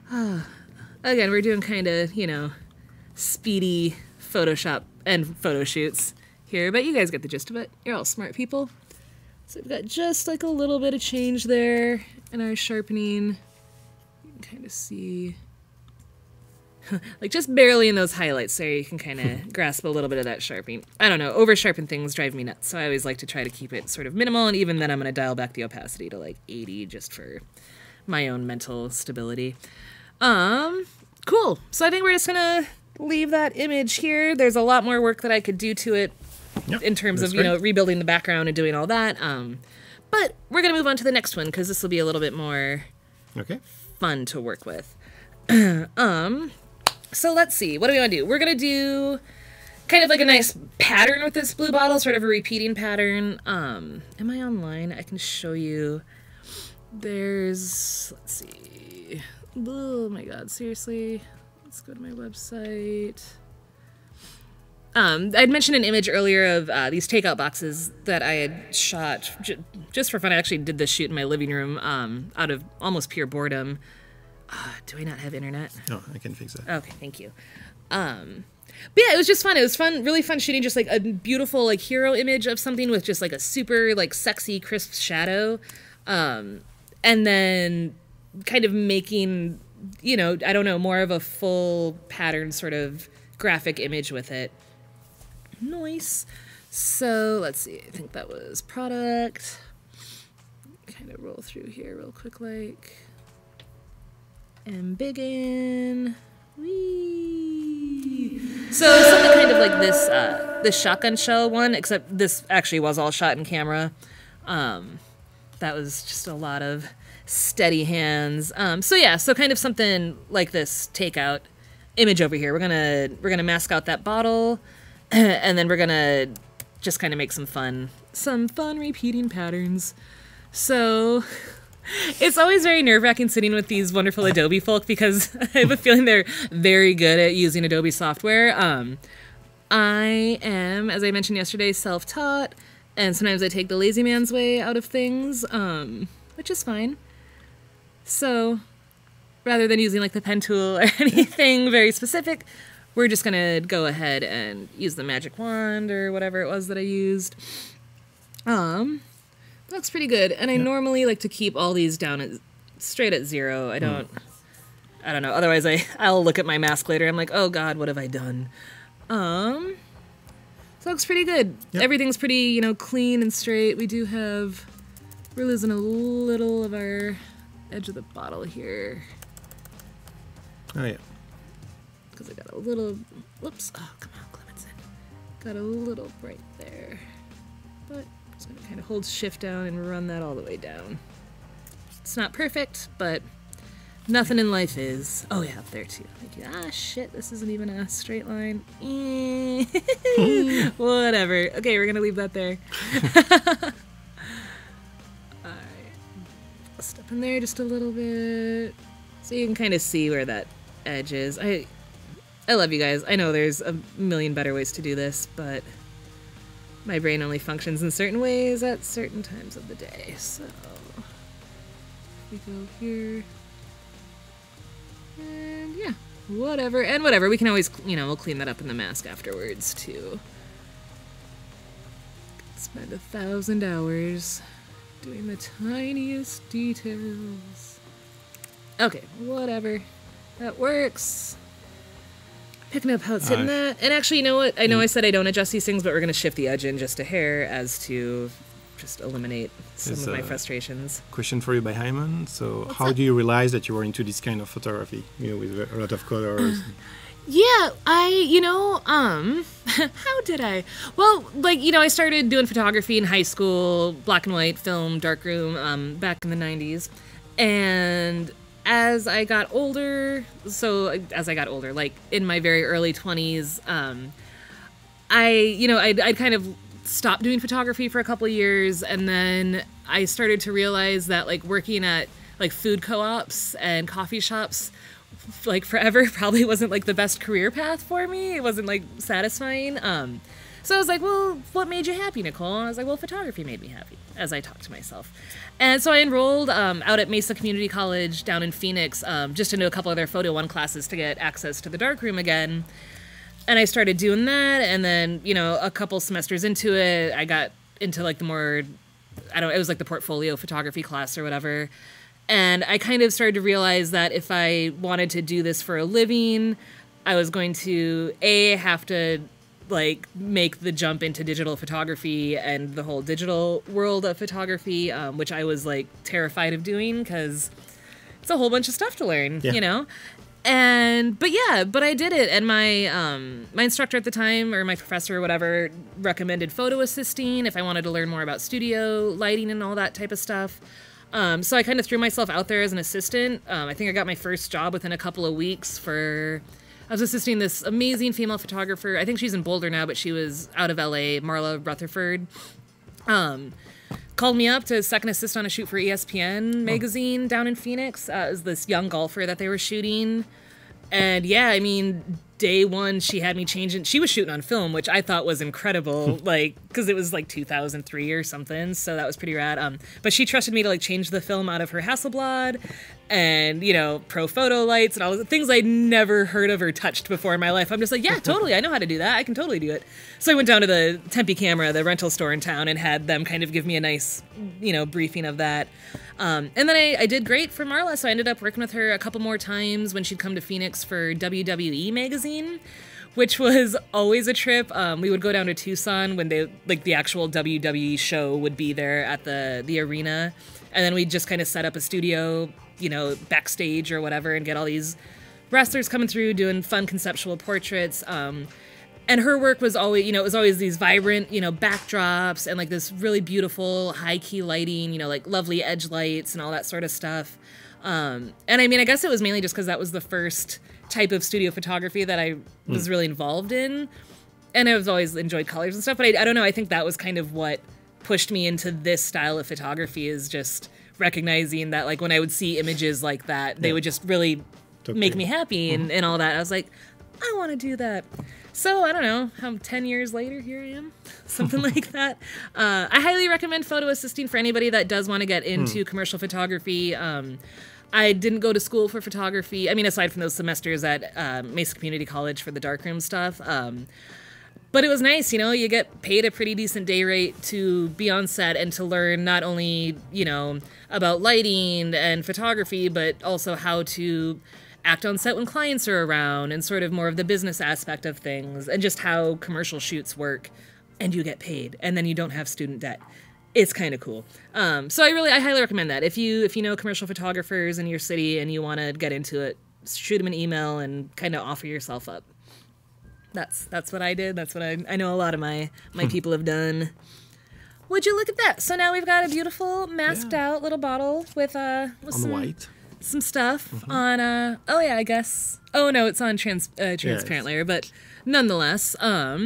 Again, we're doing kind of, you know, speedy Photoshop and photo shoots here, but you guys get the gist of it. You're all smart people. So we've got just like a little bit of change there in our sharpening. You can kind of see, like just barely in those highlights there, you can kind of grasp a little bit of that sharpening. I don't know, over sharpened things drive me nuts, so I always like to try to keep it sort of minimal, and even then I'm going to dial back the opacity to like 80 just for my own mental stability. Cool. So I think we're just going to leave that image here. There's a lot more work that I could do to it Yep, in terms that's of, you know, great. rebuilding the background and doing all that. But we're going to move on to the next one because this will be a little bit more Okay. fun to work with. So let's see. What do we want to do? We're going to do kind of like a nice pattern with this blue bottle, sort of a repeating pattern. Am I online? I can show you. Let's see. Oh my god, seriously. Let's go to my website. I'd mentioned an image earlier of these takeout boxes that I had shot just for fun. I actually did this shoot in my living room out of almost pure boredom. Do I not have internet? No, I can fix that. Okay, thank you. But yeah, it was just fun. It was fun, really fun shooting just like a beautiful like hero image of something with just like a super like sexy, crisp shadow. And then kind of making, you know, I don't know, more of a full pattern sort of graphic image with it. Nice. So let's see. I think that was product. Kind of roll through here real quick, like. And begin. Whee! So something kind of like this shotgun shell one, except this actually was all shot in camera. That was just a lot of steady hands. So yeah, so kind of something like this takeout image over here. We're gonna mask out that bottle, and then we're gonna just kind of make some fun repeating patterns. So it's always very nerve-wracking sitting with these wonderful Adobe folk because I have a feeling they're very good at using Adobe software. I am, as I mentioned yesterday, self-taught, and sometimes I take the lazy man's way out of things, which is fine. So rather than using like the pen tool or anything very specific, we're just gonna go ahead and use the magic wand or whatever it was that I used. Looks pretty good, and I normally like to keep all these down straight at 0. I don't know. Otherwise, I'll look at my mask later. I'm like, oh god, what have I done? So it looks pretty good. Yep. Everything's pretty, you know, clean and straight. We're losing a little of our edge of the bottle here. Oh yeah. Because I got a little, whoops, oh, come on, Clemetson. Got a little bright there. But just gonna kind of hold shift down and run that all the way down. It's not perfect, but nothing in life is. Oh yeah, up there too. Thank you. Ah, shit, this isn't even a straight line. Whatever. Okay, we're gonna leave that there. Alright. Step in there just a little bit. So you can kind of see where that edge is. I love you guys. I know there's a million better ways to do this, but my brain only functions in certain ways at certain times of the day. So we go here. And yeah, whatever. And whatever. We can always, you know, we'll clean that up in the mask afterwards too. Spend 1,000 hours doing the tiniest details. Okay, whatever. That works. Picking up how it's hitting that. And actually, you know what? I know I said I don't adjust these things, but we're going to shift the edge in just a hair as to just eliminate some of my frustrations. Question for you by Hyman. So how do you realize that you were into this kind of photography, you know, with a lot of colors? Yeah, how did I? Well, like, you know, I started doing photography in high school, black and white film, darkroom, back in the 90s. And as I got older, like in my very early 20s, I'd kind of stopped doing photography for a couple of years, and then I started to realize that like working at like food co-ops and coffee shops like forever probably wasn't like the best career path for me. It wasn't like satisfying. So I was like, well, what made you happy, Nicolle? And I was like, well, photography made me happy, as I talked to myself. And so I enrolled out at Mesa Community College down in Phoenix, just into a couple of their Photo 1 classes to get access to the darkroom again. And I started doing that, and then, you know, a couple semesters into it, I got into like the more, it was like the portfolio photography class or whatever. And I kind of started to realize that if I wanted to do this for a living, I was going to, have to like make the jump into digital photography and the whole digital world of photography, which I was like terrified of doing because it's a whole bunch of stuff to learn, you know? But I did it, and my instructor at the time, or my professor or whatever, recommended photo assisting if I wanted to learn more about studio lighting and all that type of stuff. So I kind of threw myself out there as an assistant. I think I got my first job within a couple of weeks I was assisting this amazing female photographer. I think she's in Boulder now, but she was out of LA, Marla Rutherford. Called me up to second assist on a shoot for ESPN magazine down in Phoenix. It was this young golfer that they were shooting. And yeah, I mean, day one, she had me changing. She was shooting on film, which I thought was incredible, like, because it was like 2003 or something. So that was pretty rad. But she trusted me to like change the film out of her Hasselblad and, you know, pro photo lights and all the things I'd never heard of or touched before in my life. I'm just like, yeah, totally. I know how to do that. I can totally do it. So I went down to the Tempe Camera, the rental store in town, and had them kind of give me a nice, you know, briefing of that. And then I did great for Marla, so I ended up working with her a couple more times when she'd come to Phoenix for WWE magazine, which was always a trip. We would go down to Tucson when the actual WWE show would be there at the arena, and then we'd just kind of set up a studio, you know, backstage or whatever, and get all these wrestlers coming through doing fun conceptual portraits. And her work was always, you know, it was always these vibrant, you know, backdrops and like this really beautiful high key lighting, you know, like lovely edge lights and all that sort of stuff. And I mean, I guess it was mainly just because that was the first type of studio photography that I was really involved in. And I've always enjoyed colors and stuff, but I don't know, I think that was kind of what pushed me into this style of photography, is just recognizing that like when I would see images like that, they would just really make me happy and all that. I was like, I want to do that. So, I don't know, how 10 years later, here I am, something like that. I highly recommend photo assisting for anybody that does want to get into commercial photography. I didn't go to school for photography. I mean, aside from those semesters at Mesa Community College for the darkroom stuff. But it was nice, you know, you get paid a pretty decent day rate to be on set and to learn not only, you know, about lighting and photography, but also how to act on set when clients are around and sort of more of the business aspect of things and just how commercial shoots work, and you get paid and then you don't have student debt. It's kind of cool. So I highly recommend that. If you know commercial photographers in your city and you want to get into it, shoot them an email and kind of offer yourself up. That's what I did. That's what I know a lot of my people have done. Would you look at that? So now we've got a beautiful masked out little bottle with some white. Some stuff on oh yeah, I guess. Oh no, it's on transparent layer, but nonetheless, how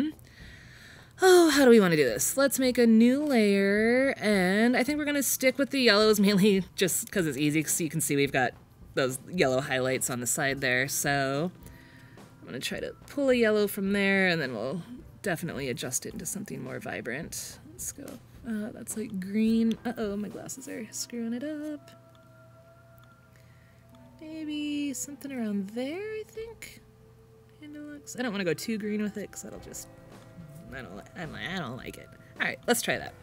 do we want to do this? Let's make a new layer, and I think we're gonna stick with the yellows mainly just because it's easy. So you can see we've got those yellow highlights on the side there. So I'm gonna try to pull a yellow from there, and then we'll definitely adjust it into something more vibrant. Let's go. That's like green. Uh-oh, my glasses are screwing it up. Maybe something around there, I think. Kind of looks. I don't want to go too green with it because that'll just. I don't like it. All right, let's try that.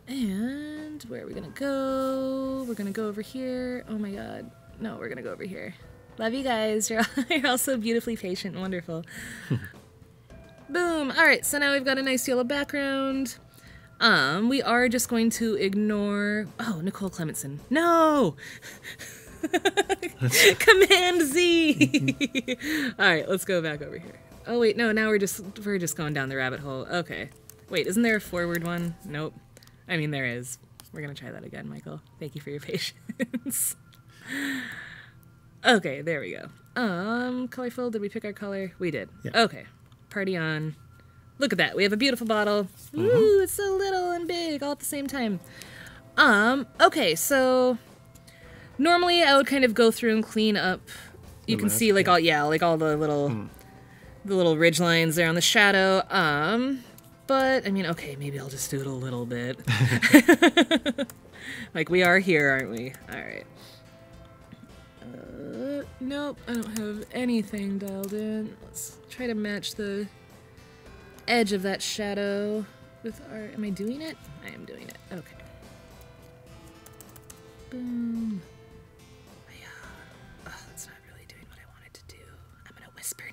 And where are we gonna go? We're gonna go over here. Oh my God, no, we're gonna go over here. Love you guys. You're all so beautifully patient and wonderful. Boom. All right, so now we've got a nice yellow background. We are just going to ignore... Oh, Nicolle Clemetson. No! Command Z! Alright, let's go back over here. Oh, wait, no, now we're just going down the rabbit hole. Okay. Wait, isn't there a forward one? Nope. I mean, there is. We're gonna try that again, Michael. Thank you for your patience. Okay, there we go. Colorful, did we pick our color? We did. Yeah. Okay. Party on. Look at that. We have a beautiful bottle. Ooh, it's so little and big all at the same time. Okay, so normally I would kind of go through and clean up. You can see like all the little ridge lines there on the shadow. But I mean, okay, maybe I'll just do it a little bit. Like we are here, aren't we? All right. Nope, I don't have anything dialed in. Let's try to match the edge of that shadow with our... Am I doing it? I am doing it. Okay. Boom. Oh, that's not really doing what I wanted to do. I'm gonna whisper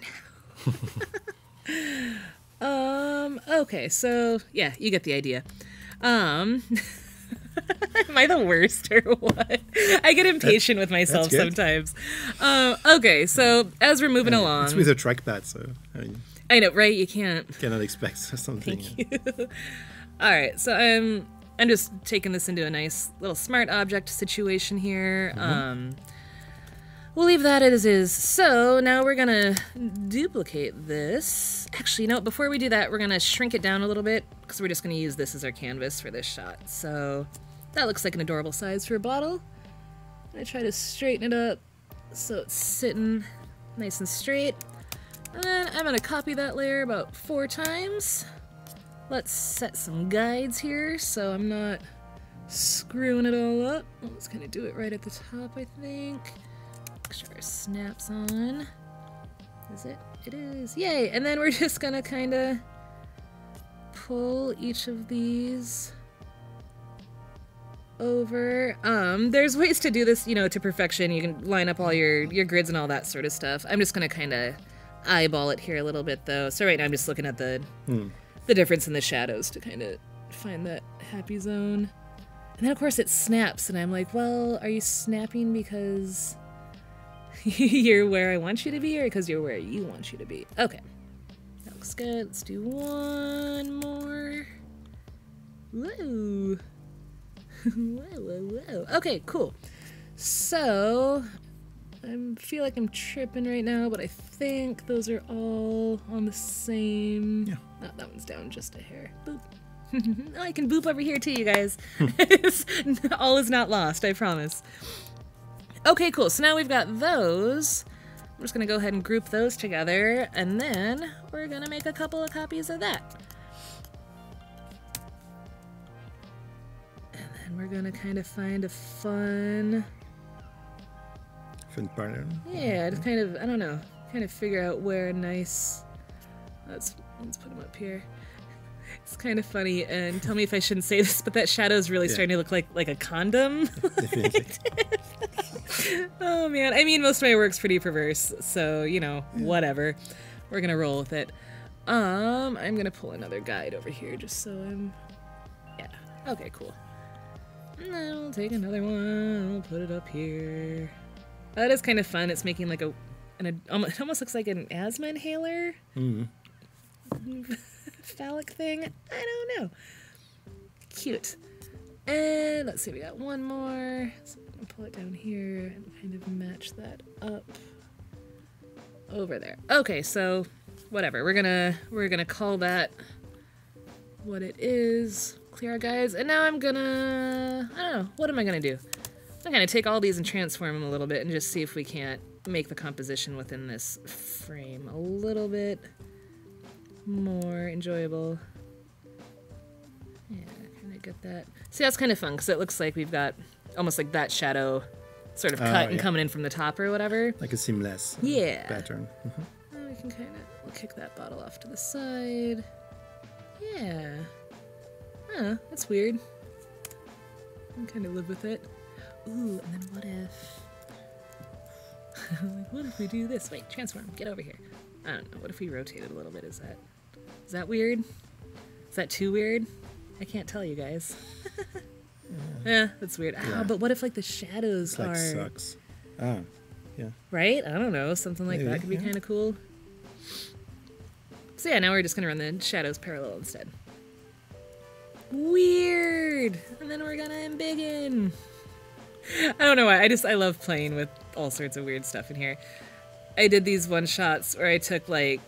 now. Okay, so yeah, you get the idea. Am I the worst or what? I get impatient with myself good. sometimes. Okay, so as we're moving along. It's with a trackpad, so I mean, I know, right? You cannot expect something. Thank you. All right, so I'm just taking this into a nice little smart object situation here. We'll leave that as is. So now we're gonna duplicate this. Actually, no, before we do that, we're gonna shrink it down a little bit because we're just gonna use this as our canvas for this shot. So that looks like an adorable size for a bottle. I'm gonna try to straighten it up so it's sitting nice and straight. And then I'm gonna copy that layer about 4 times. Let's set some guides here so I'm not screwing it all up. Let's kind of do it right at the top, I think. Make sure our snap's on. Is it? It is. Yay! And then we're just gonna kind of pull each of these over. There's ways to do this, you know, to perfection. You can line up all your grids and all that sort of stuff. I'm just gonna kind of eyeball it here a little bit, though. So right now I'm just looking at the difference in the shadows to kind of find that happy zone. And then, of course, it snaps, and I'm like, well, are you snapping because you're where I want you to be, or because you're where you want you to be? Okay. That looks good. Let's do one more. Whoa. Whoa. Okay, cool. So, I feel like I'm tripping right now, but I think those are all on the same... Yeah. Oh, that one's down just a hair. Boop. Oh, I can boop over here too, you guys. All is not lost, I promise. Okay, cool. So now we've got those. I'm just going to go ahead and group those together, and then we're going to make a couple of copies of that. And then we're going to kind of find a fun pattern. Yeah, just kind of, I don't know, kind of figure out where a nice... Let's put them up here. It's kind of funny, and tell me if I shouldn't say this, but that shadow's really starting to look like a condom. Oh man, I mean, most of my work's pretty perverse, so, you know, whatever. We're gonna roll with it. I'm gonna pull another guide over here just so I'm... Yeah, okay, cool. And then we'll take another one, we'll put it up here. That is kind of fun. It's making like it almost looks like an asthma inhaler. Phallic thing. I don't know. Cute. And let's see, we got one more. So I'm gonna pull it down here and kind of match that up over there. Okay, so whatever. We're gonna call that what it is. Clear our guides. And now I'm gonna, I don't know, what am I gonna do? I'm gonna take all these and transform them a little bit and just see if we can't make the composition within this frame a little bit more enjoyable. Yeah, kind of get that. See, that's kind of fun because it looks like we've got almost like that shadow sort of cut and coming in from the top or whatever. Like a seamless pattern. And we can kind of, we'll kick that bottle off to the side. Yeah. Huh, that's weird. I can kind of live with it. Ooh, and then what if... like, what if we do this? Wait, transform, get over here. I don't know, what if we rotate it a little bit? Is that weird? Is that too weird? I can't tell you guys. Yeah, that's weird. Yeah. Ah, but what if like the shadows It's like are... sucks. Ah, yeah. Right? I don't know, something like Maybe, that could be yeah. kind of cool. So yeah, now we're just gonna run the shadows parallel instead. Weird! And then we're gonna embiggen. I don't know why, I love playing with all sorts of weird stuff in here. I did these one shots where I took I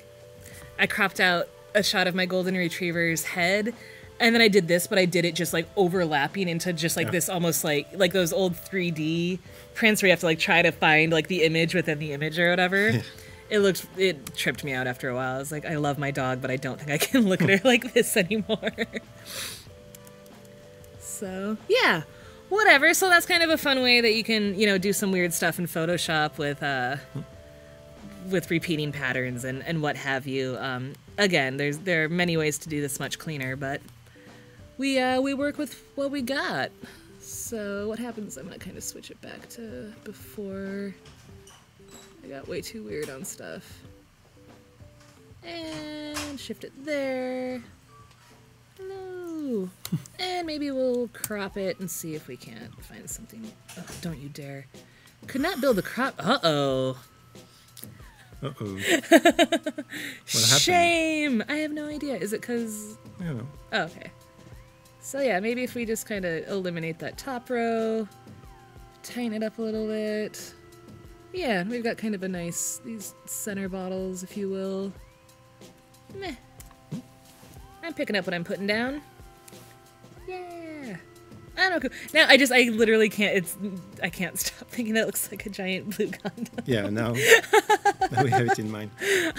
cropped out a shot of my golden retriever's head, and then I did this, but I did it just like overlapping into just like this almost like those old 3D prints where you have to like try to find like the image within the image or whatever. It tripped me out after a while. I was like, I love my dog, but I don't think I can look at her like this anymore. So, yeah. Whatever. So that's kind of a fun way that you can, you know, do some weird stuff in Photoshop with repeating patterns and what have you. Again, there are many ways to do this much cleaner, but we work with what we got. So what happens? I'm gonna kind of switch it back to before. I got way too weird on stuff. And shift it there. Hello. Woo! And maybe we'll crop it and see if we can't find something. Oh, don't you dare. Could not build a crop. Uh-oh. Uh-oh. What happened? Shame! I have no idea. Is it because... I don't know. Oh, okay. So yeah, maybe if we just kind of eliminate that top row, tighten it up a little bit. Yeah, we've got kind of a nice, these center bottles, if you will. Meh. I'm picking up what I'm putting down. Yeah. I don't know. Now I literally can't, I can't stop thinking that looks like a giant blue condom. Yeah, now we have it in mind.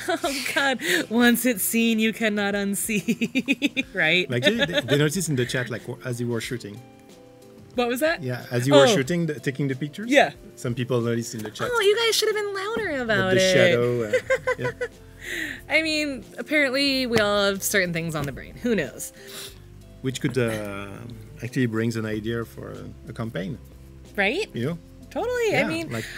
Oh God, once it's seen, you cannot unsee, right? Like, they noticed in the chat, like, as you were shooting. What was that? Yeah, as you were shooting, taking the pictures. Yeah. Some people noticed in the chat. Oh, you guys should have been louder about the it. shadow. Yeah. I mean, apparently we all have certain things on the brain. Who knows? Which could actually brings an idea for a campaign. Right? You know? Totally. Yeah,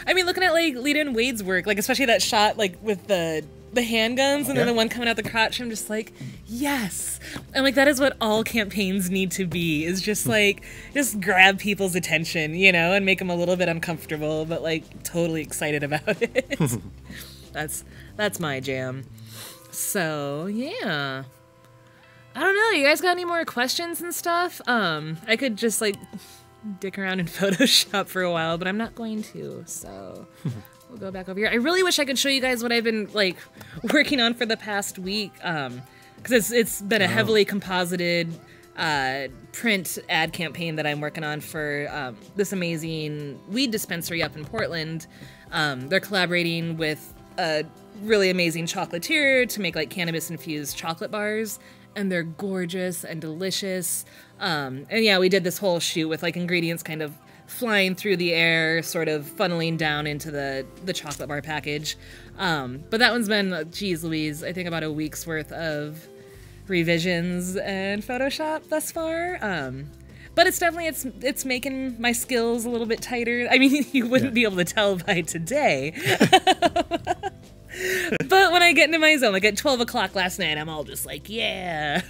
I mean, looking at like Lita and Wade's work, like especially that shot like with the handguns and then the one coming out the crotch, I'm just like, yes. I'm like, that is what all campaigns need to be, is just like, just grab people's attention, you know, and make them a little bit uncomfortable, but like totally excited about it. That's my jam. So, yeah. I don't know, you guys got any more questions and stuff? I could just like dick around in Photoshop for a while, but I'm not going to, so we'll go back over here. I really wish I could show you guys what I've been like working on for the past week, because it's been a heavily composited print ad campaign that I'm working on for this amazing weed dispensary up in Portland. They're collaborating with a really amazing chocolatier to make like cannabis infused chocolate bars, and they're gorgeous and delicious. And yeah, we did this whole shoot with like ingredients kind of flying through the air, sort of funneling down into the chocolate bar package. But that one's been, geez Louise, I think about a week's worth of revisions and Photoshop thus far. But it's definitely, it's making my skills a little bit tighter. I mean, you wouldn't be able to tell by today. But when I get into my zone, like at 12 o'clock last night, I'm all just like, yeah,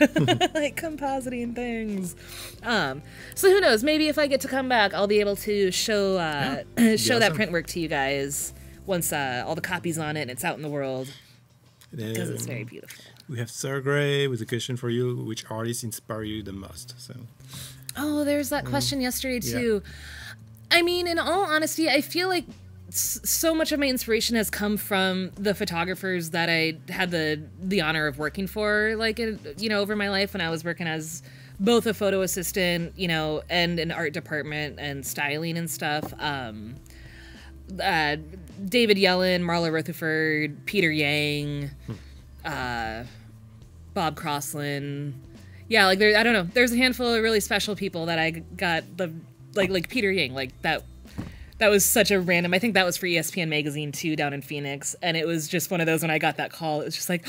like compositing things. So who knows? Maybe if I get to come back, I'll be able to show show that print work to you guys once all the copies on it and it's out in the world, because it's very beautiful. We have Sergey with a question for you: which artists inspire you the most? So. Oh, there's that question yesterday too. Yeah. I mean, in all honesty, I feel like so much of my inspiration has come from the photographers that I had the honor of working for, like, you know, over my life when I was working as both a photo assistant, you know, and an art department and styling and stuff. David Yellen, Marla Rutherford, Peter Yang, Bob Crossland. Yeah, like I don't know. There's a handful of really special people that I got like Peter Yang, like that was such a random, I think that was for ESPN magazine too, down in Phoenix, and it was just one of those when I got that call, it was just like,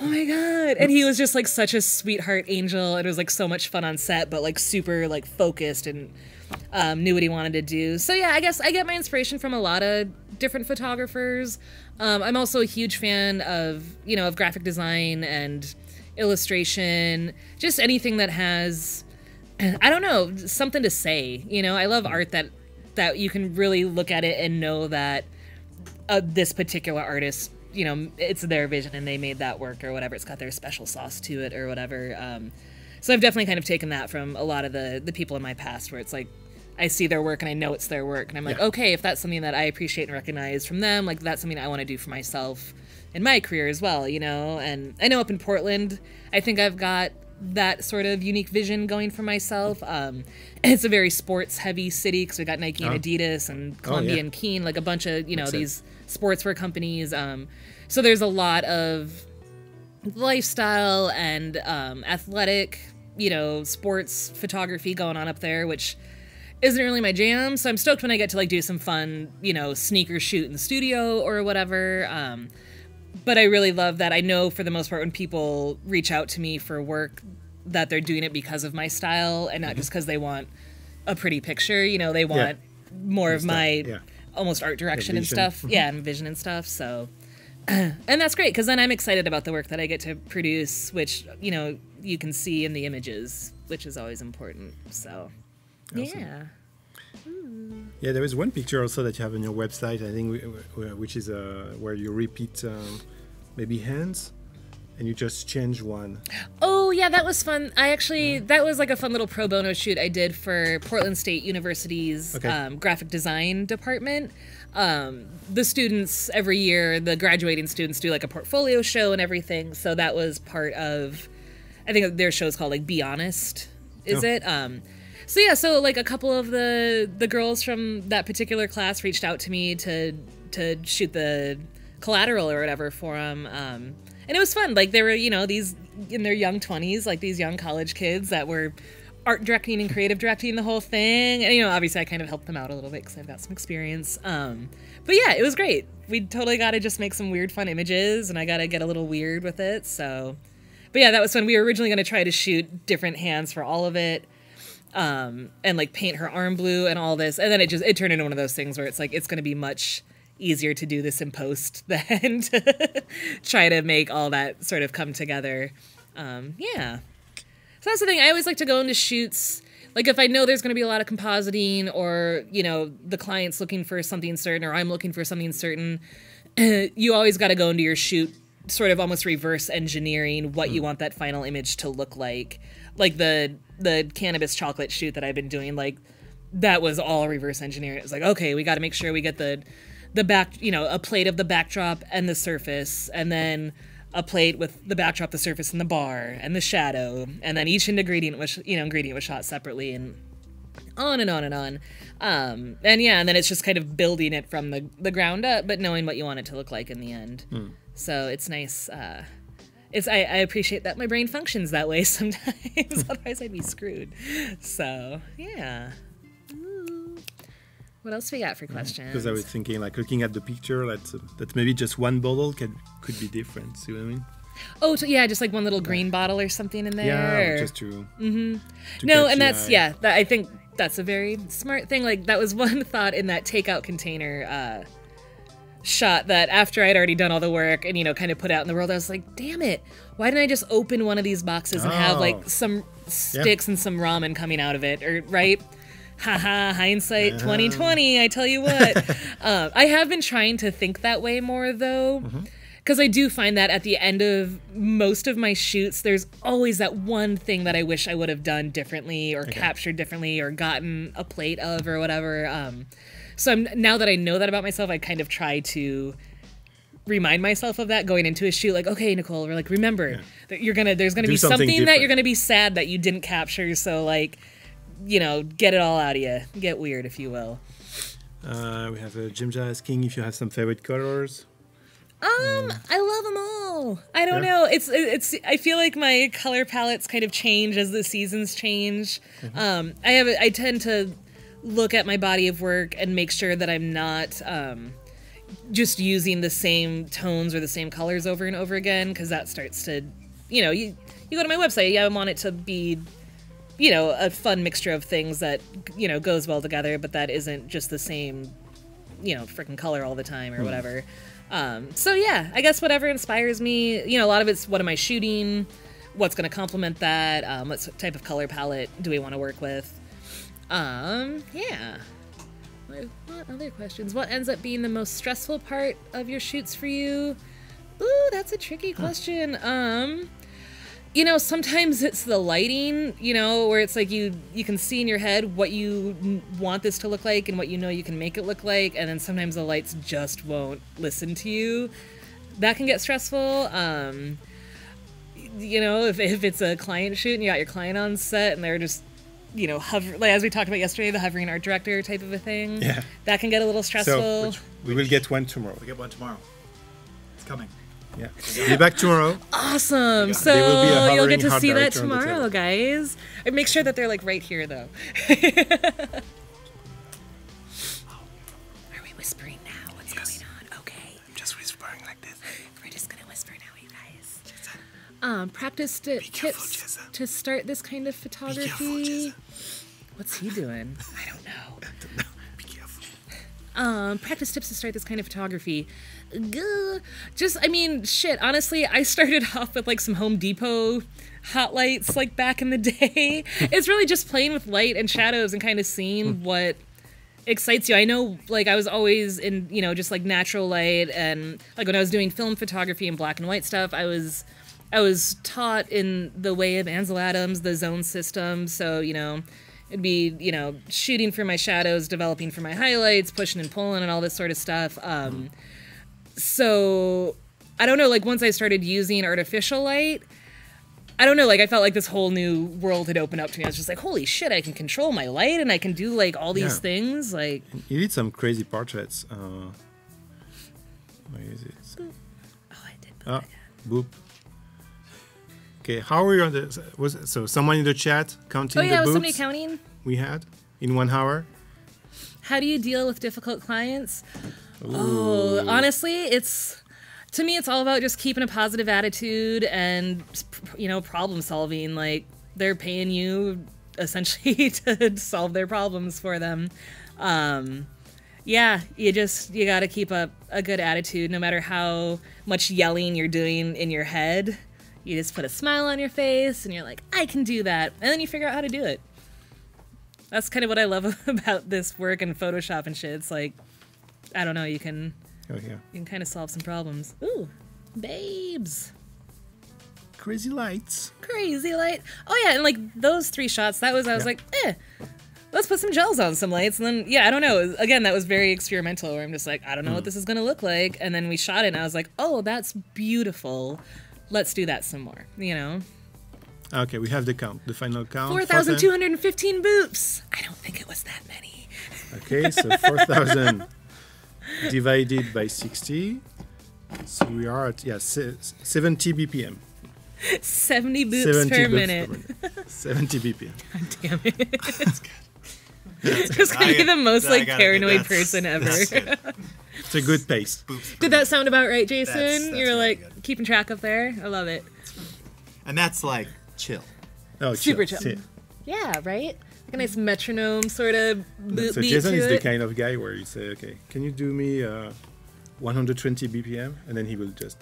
oh my God. And he was just like such a sweetheart angel. It was like so much fun on set, but like super like focused and knew what he wanted to do. So yeah, I guess I get my inspiration from a lot of different photographers. I'm also a huge fan of, you know, of graphic design and illustration, just anything that has, I don't know, something to say. You know, I love art that you can really look at it and know that this particular artist, you know, it's their vision and they made that work or whatever. It's got their special sauce to it or whatever. So I've definitely kind of taken that from a lot of the people in my past, where it's like I see their work and I know it's their work, and I'm like, okay, if that's something that I appreciate and recognize from them, like that's something I want to do for myself in my career as well, you know. And I know up in Portland, I think I've got that sort of unique vision going for myself. It's a very sports heavy city because we got Nike and Adidas and Columbia and Keen, like a bunch of, you know, these sportswear companies. So there's a lot of lifestyle and athletic, you know, sports photography going on up there, which isn't really my jam. So I'm stoked when I get to like do some fun, you know, sneaker shoot in the studio or whatever. But I really love that I know for the most part when people reach out to me for work that they're doing it because of my style and not just because they want a pretty picture. You know, they want more of my almost art direction and stuff. And vision and stuff. So And that's great, because then I'm excited about the work that I get to produce, which, you know, you can see in the images, which is always important. So, Awesome. yeah. Yeah, there is one picture also that you have on your website, I think, which is where you repeat maybe hands, and you just change one. Oh, yeah, that was fun. That was like a fun little pro bono shoot I did for Portland State University's graphic design department. The students every year, the graduating students do like a portfolio show and everything. So that was part of, I think their show is called like Be Honest, is it? So yeah, so like a couple of the girls from that particular class reached out to me to shoot the collateral or whatever for them. And it was fun. Like they were, you know, these in their young 20s, like these young college kids that were art directing and creative directing the whole thing. And, you know, obviously I kind of helped them out a little bit because I've got some experience. But yeah, it was great. We totally got to just make some weird, fun images, and I got to get a little weird with it. So, but yeah, that was fun. We were originally going to try to shoot different hands for all of it. And like paint her arm blue and all this. And then it turned into one of those things where it's like, it's going to be much easier to do this in post than to try to make all that sort of come together. Yeah. So that's the thing. I always like to go into shoots, like if I know there's going to be a lot of compositing, or, you know, the client's looking for something certain, or I'm looking for something certain, you always got to go into your shoot sort of almost reverse engineering what you want that final image to look like. Like the cannabis chocolate shoot that I've been doing, like that was all reverse engineering. It was like, okay, we got to make sure we get the back, you know, a plate of the backdrop and the surface, and then a plate with the backdrop, the surface, and the bar, and the shadow, and then each ingredient was shot separately, and on and on and on. And yeah, and then it's just kind of building it from the ground up, but knowing what you want it to look like in the end. So it's nice. I appreciate that my brain functions that way sometimes. Otherwise, I'd be screwed. So yeah. What else we got for questions? Because I was thinking, like, looking at the picture, that maybe just one bottle could be different. See what I mean? Oh, so yeah, just like one little green bottle or something in there. Yeah, just to. No, and that's I think that's a very smart thing. Like that was one thought in that takeout container shot that after I'd already done all the work and, you know, kind of put out in the world, I was like, damn it, why didn't I just open one of these boxes and have like some sticks and some ramen coming out of it, or right? Haha, hindsight 2020, I tell you what. I have been trying to think that way more, though, because I do find that at the end of most of my shoots, there's always that one thing that I wish I would have done differently, or captured differently, or gotten a plate of, or whatever. So now that I know that about myself, I kind of try to remind myself of that going into a shoot. Like, okay, Nicolle, we're like, remember that there's gonna be something that you're gonna be sad that you didn't capture. So like, you know, get it all out of you. Get weird, if you will. We have Jimja asking if you have some favorite colors. I love them all. I don't know. It's. I feel like my color palettes kind of change as the seasons change. I tend to look at my body of work and make sure that I'm not just using the same tones or the same colors over and over again, because that starts to, you know, you go to my website, I want it to be, you know, a fun mixture of things that, you know, goes well together, but that isn't just the same, you know, freaking color all the time or whatever. So yeah, I guess whatever inspires me, you know, a lot of it's what am I shooting, what's going to complement that, what type of color palette do we want to work with. Yeah. What other questions? What ends up being the most stressful part of your shoots for you? Ooh, that's a tricky question. You know, sometimes it's the lighting, you know, where it's like you can see in your head what you want this to look like and what you know you can make it look like, and then sometimes the lights just won't listen to you. That can get stressful. You know, if it's a client shoot and you got your client on set and they're just, you know, like as we talked about yesterday, the hovering art director type of a thing. Yeah. That can get a little stressful. So we will get one tomorrow. We'll get one tomorrow. It's coming. Yeah. Be back tomorrow. Awesome. So you'll get to see that tomorrow, guys. And make sure that they're like right here, though. Are we whispering now? What's going on? Okay. I'm just whispering like this. We're just going to whisper now, you guys. Practice tips to start this kind of photography. What's he doing? I don't know. Be careful. Practice tips to start this kind of photography. Just, I mean, shit, honestly, I started off with like some Home Depot hot lights like back in the day. It's really just playing with light and shadows and kind of seeing what excites you. I know, like, I was always in, you know, just like natural light, and like when I was doing film photography and black and white stuff, I was taught in the way of Ansel Adams, the zone system. So, you know, it'd be, you know, shooting for my shadows, developing for my highlights, pushing and pulling and all this sort of stuff. So I don't know, like once I started using artificial light, I don't know, like I felt like this whole new world had opened up to me. I was just like, holy shit, I can control my light and I can do like all these things. Like, you did some crazy portraits. Where is it? Oh, I did boop again. Boop. Okay, how are you on the... So someone in the chat counting the boops was somebody counting? we had in 1 hour? How do you deal with difficult clients? Ooh. Oh, honestly, to me, it's all about just keeping a positive attitude and, you know, problem solving. Like, they're paying you essentially to solve their problems for them. Yeah, you got to keep up a good attitude no matter how much yelling you're doing in your head. You just put a smile on your face and you're like, I can do that. And then you figure out how to do it. That's kind of what I love about this work in Photoshop and shit. It's like, I don't know, you can kind of solve some problems. Ooh, babes. Crazy lights. Crazy light. Oh yeah, and like those 3 shots, I was like, let's put some gels on some lights. And then, yeah, I don't know. Again, that was very experimental where I'm just like, I don't know what this is going to look like. And then we shot it and I was like, oh, that's beautiful. Let's do that some more, you know? Okay, we have the count, the final count. 4,215 boops. I don't think it was that many. Okay, so 4,000 divided by 60. So we are at, 70 BPM. 70 boops per minute. 70 BPM. God damn it. That's good. It's just going to be the most like paranoid person ever. It's a good pace. Did that sound about right, Jason? That's You're really like good. keeping track up there? I love it. And that's like chill. Oh, Super chill. Yeah, right? Like a nice metronome sort of beat So Jason to is it. the kind of guy where you say, okay, can you do me 120 BPM? And then he will just...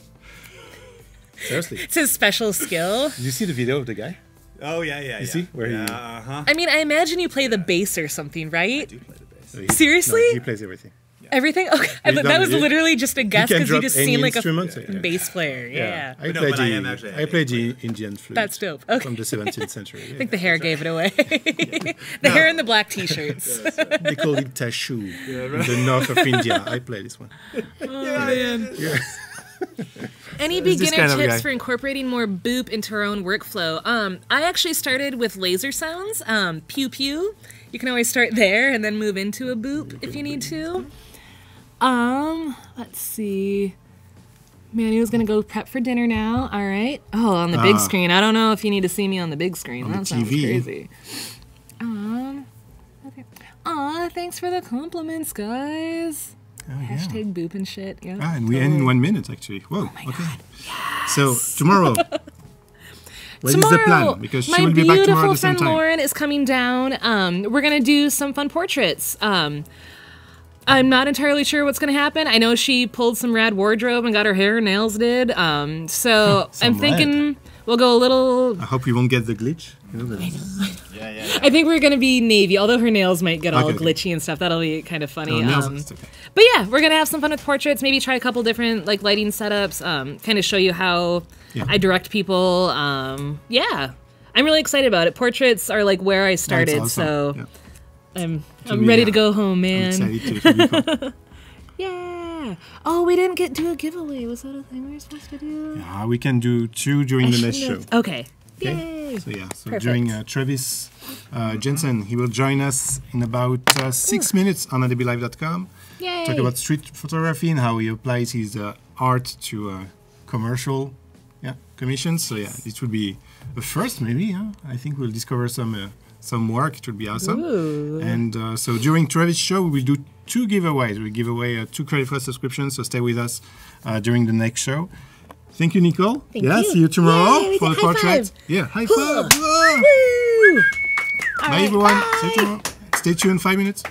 Seriously. It's his special skill. Did you see the video of the guy? Oh, yeah. You see? Where he... Uh-huh. I mean, I imagine you play the bass or something, right? I do play the bass. So Seriously? No, he plays everything. Everything? Okay. He's That was done- literally just a guess can because you drop just any seem like a instrument, so- bass player. Yeah. I No, played but I am actually I played the Indian flute. That's dope. Okay. From the 17th century. I think the hair gave it away. The hair and the black t-shirts. They call it tashu in the north of India. I play this one. Any This beginner kind of tips guy. for incorporating more boop into our own workflow? I actually started with laser sounds. Pew pew. You can always start there and then move into a boop if you need to. Let's see. Manuel's gonna go prep for dinner now. All right. Oh, on the big screen. I don't know if you need to see me on the big screen. On That the sounds TV. crazy. Okay. Aw, thanks for the compliments, guys. Oh, yeah. Hashtag boop and shit. Yeah. And we end in 1 minute, actually. Whoa, okay. So, tomorrow. What is the plan? Because she will be back tomorrow at the same My beautiful friend time. Lauren is coming down. We're going to do some fun portraits. I'm not entirely sure what's going to happen. I know she pulled some rad wardrobe and got her hair and nails did. So I'm thinking we'll go a little... I hope we won't get the glitch. You know, Yeah. I think we're going to be navy, although her nails might get all Okay. glitchy and stuff. That'll be kind of funny. nails, it's okay. But yeah, we're going to have some fun with portraits. Maybe try a couple different like lighting setups. Kind of show you how I direct people. Yeah. I'm really excited about it. Portraits are like where I started, awesome. so... Yeah. I'm be, ready to go home, man. I'm excited to be fun. Yeah. Oh, we didn't do a giveaway. Was that a thing we were supposed to do? Yeah, we can do 2 during the next show. Okay. Okay? Yay. So Perfect. during Travis Jensen, he will join us in about 6 minutes on adobelive.com. Yay. Talk about street photography and how he applies his art to commercial commissions. So yeah, it will be a first maybe. Huh? I think we'll discover some work. It will be awesome. Ooh. And so during Travis' show, we will do 2 giveaways. We'll give away 2 Credit Plus subscriptions, so stay with us during the next show. Thank you, Nicolle. Thank you. See you tomorrow Yay, we for did the high portrait. five. Yeah, high five. Whoa. Woo! All Bye, right, everyone. bye. See you tomorrow. Stay tuned, 5 minutes.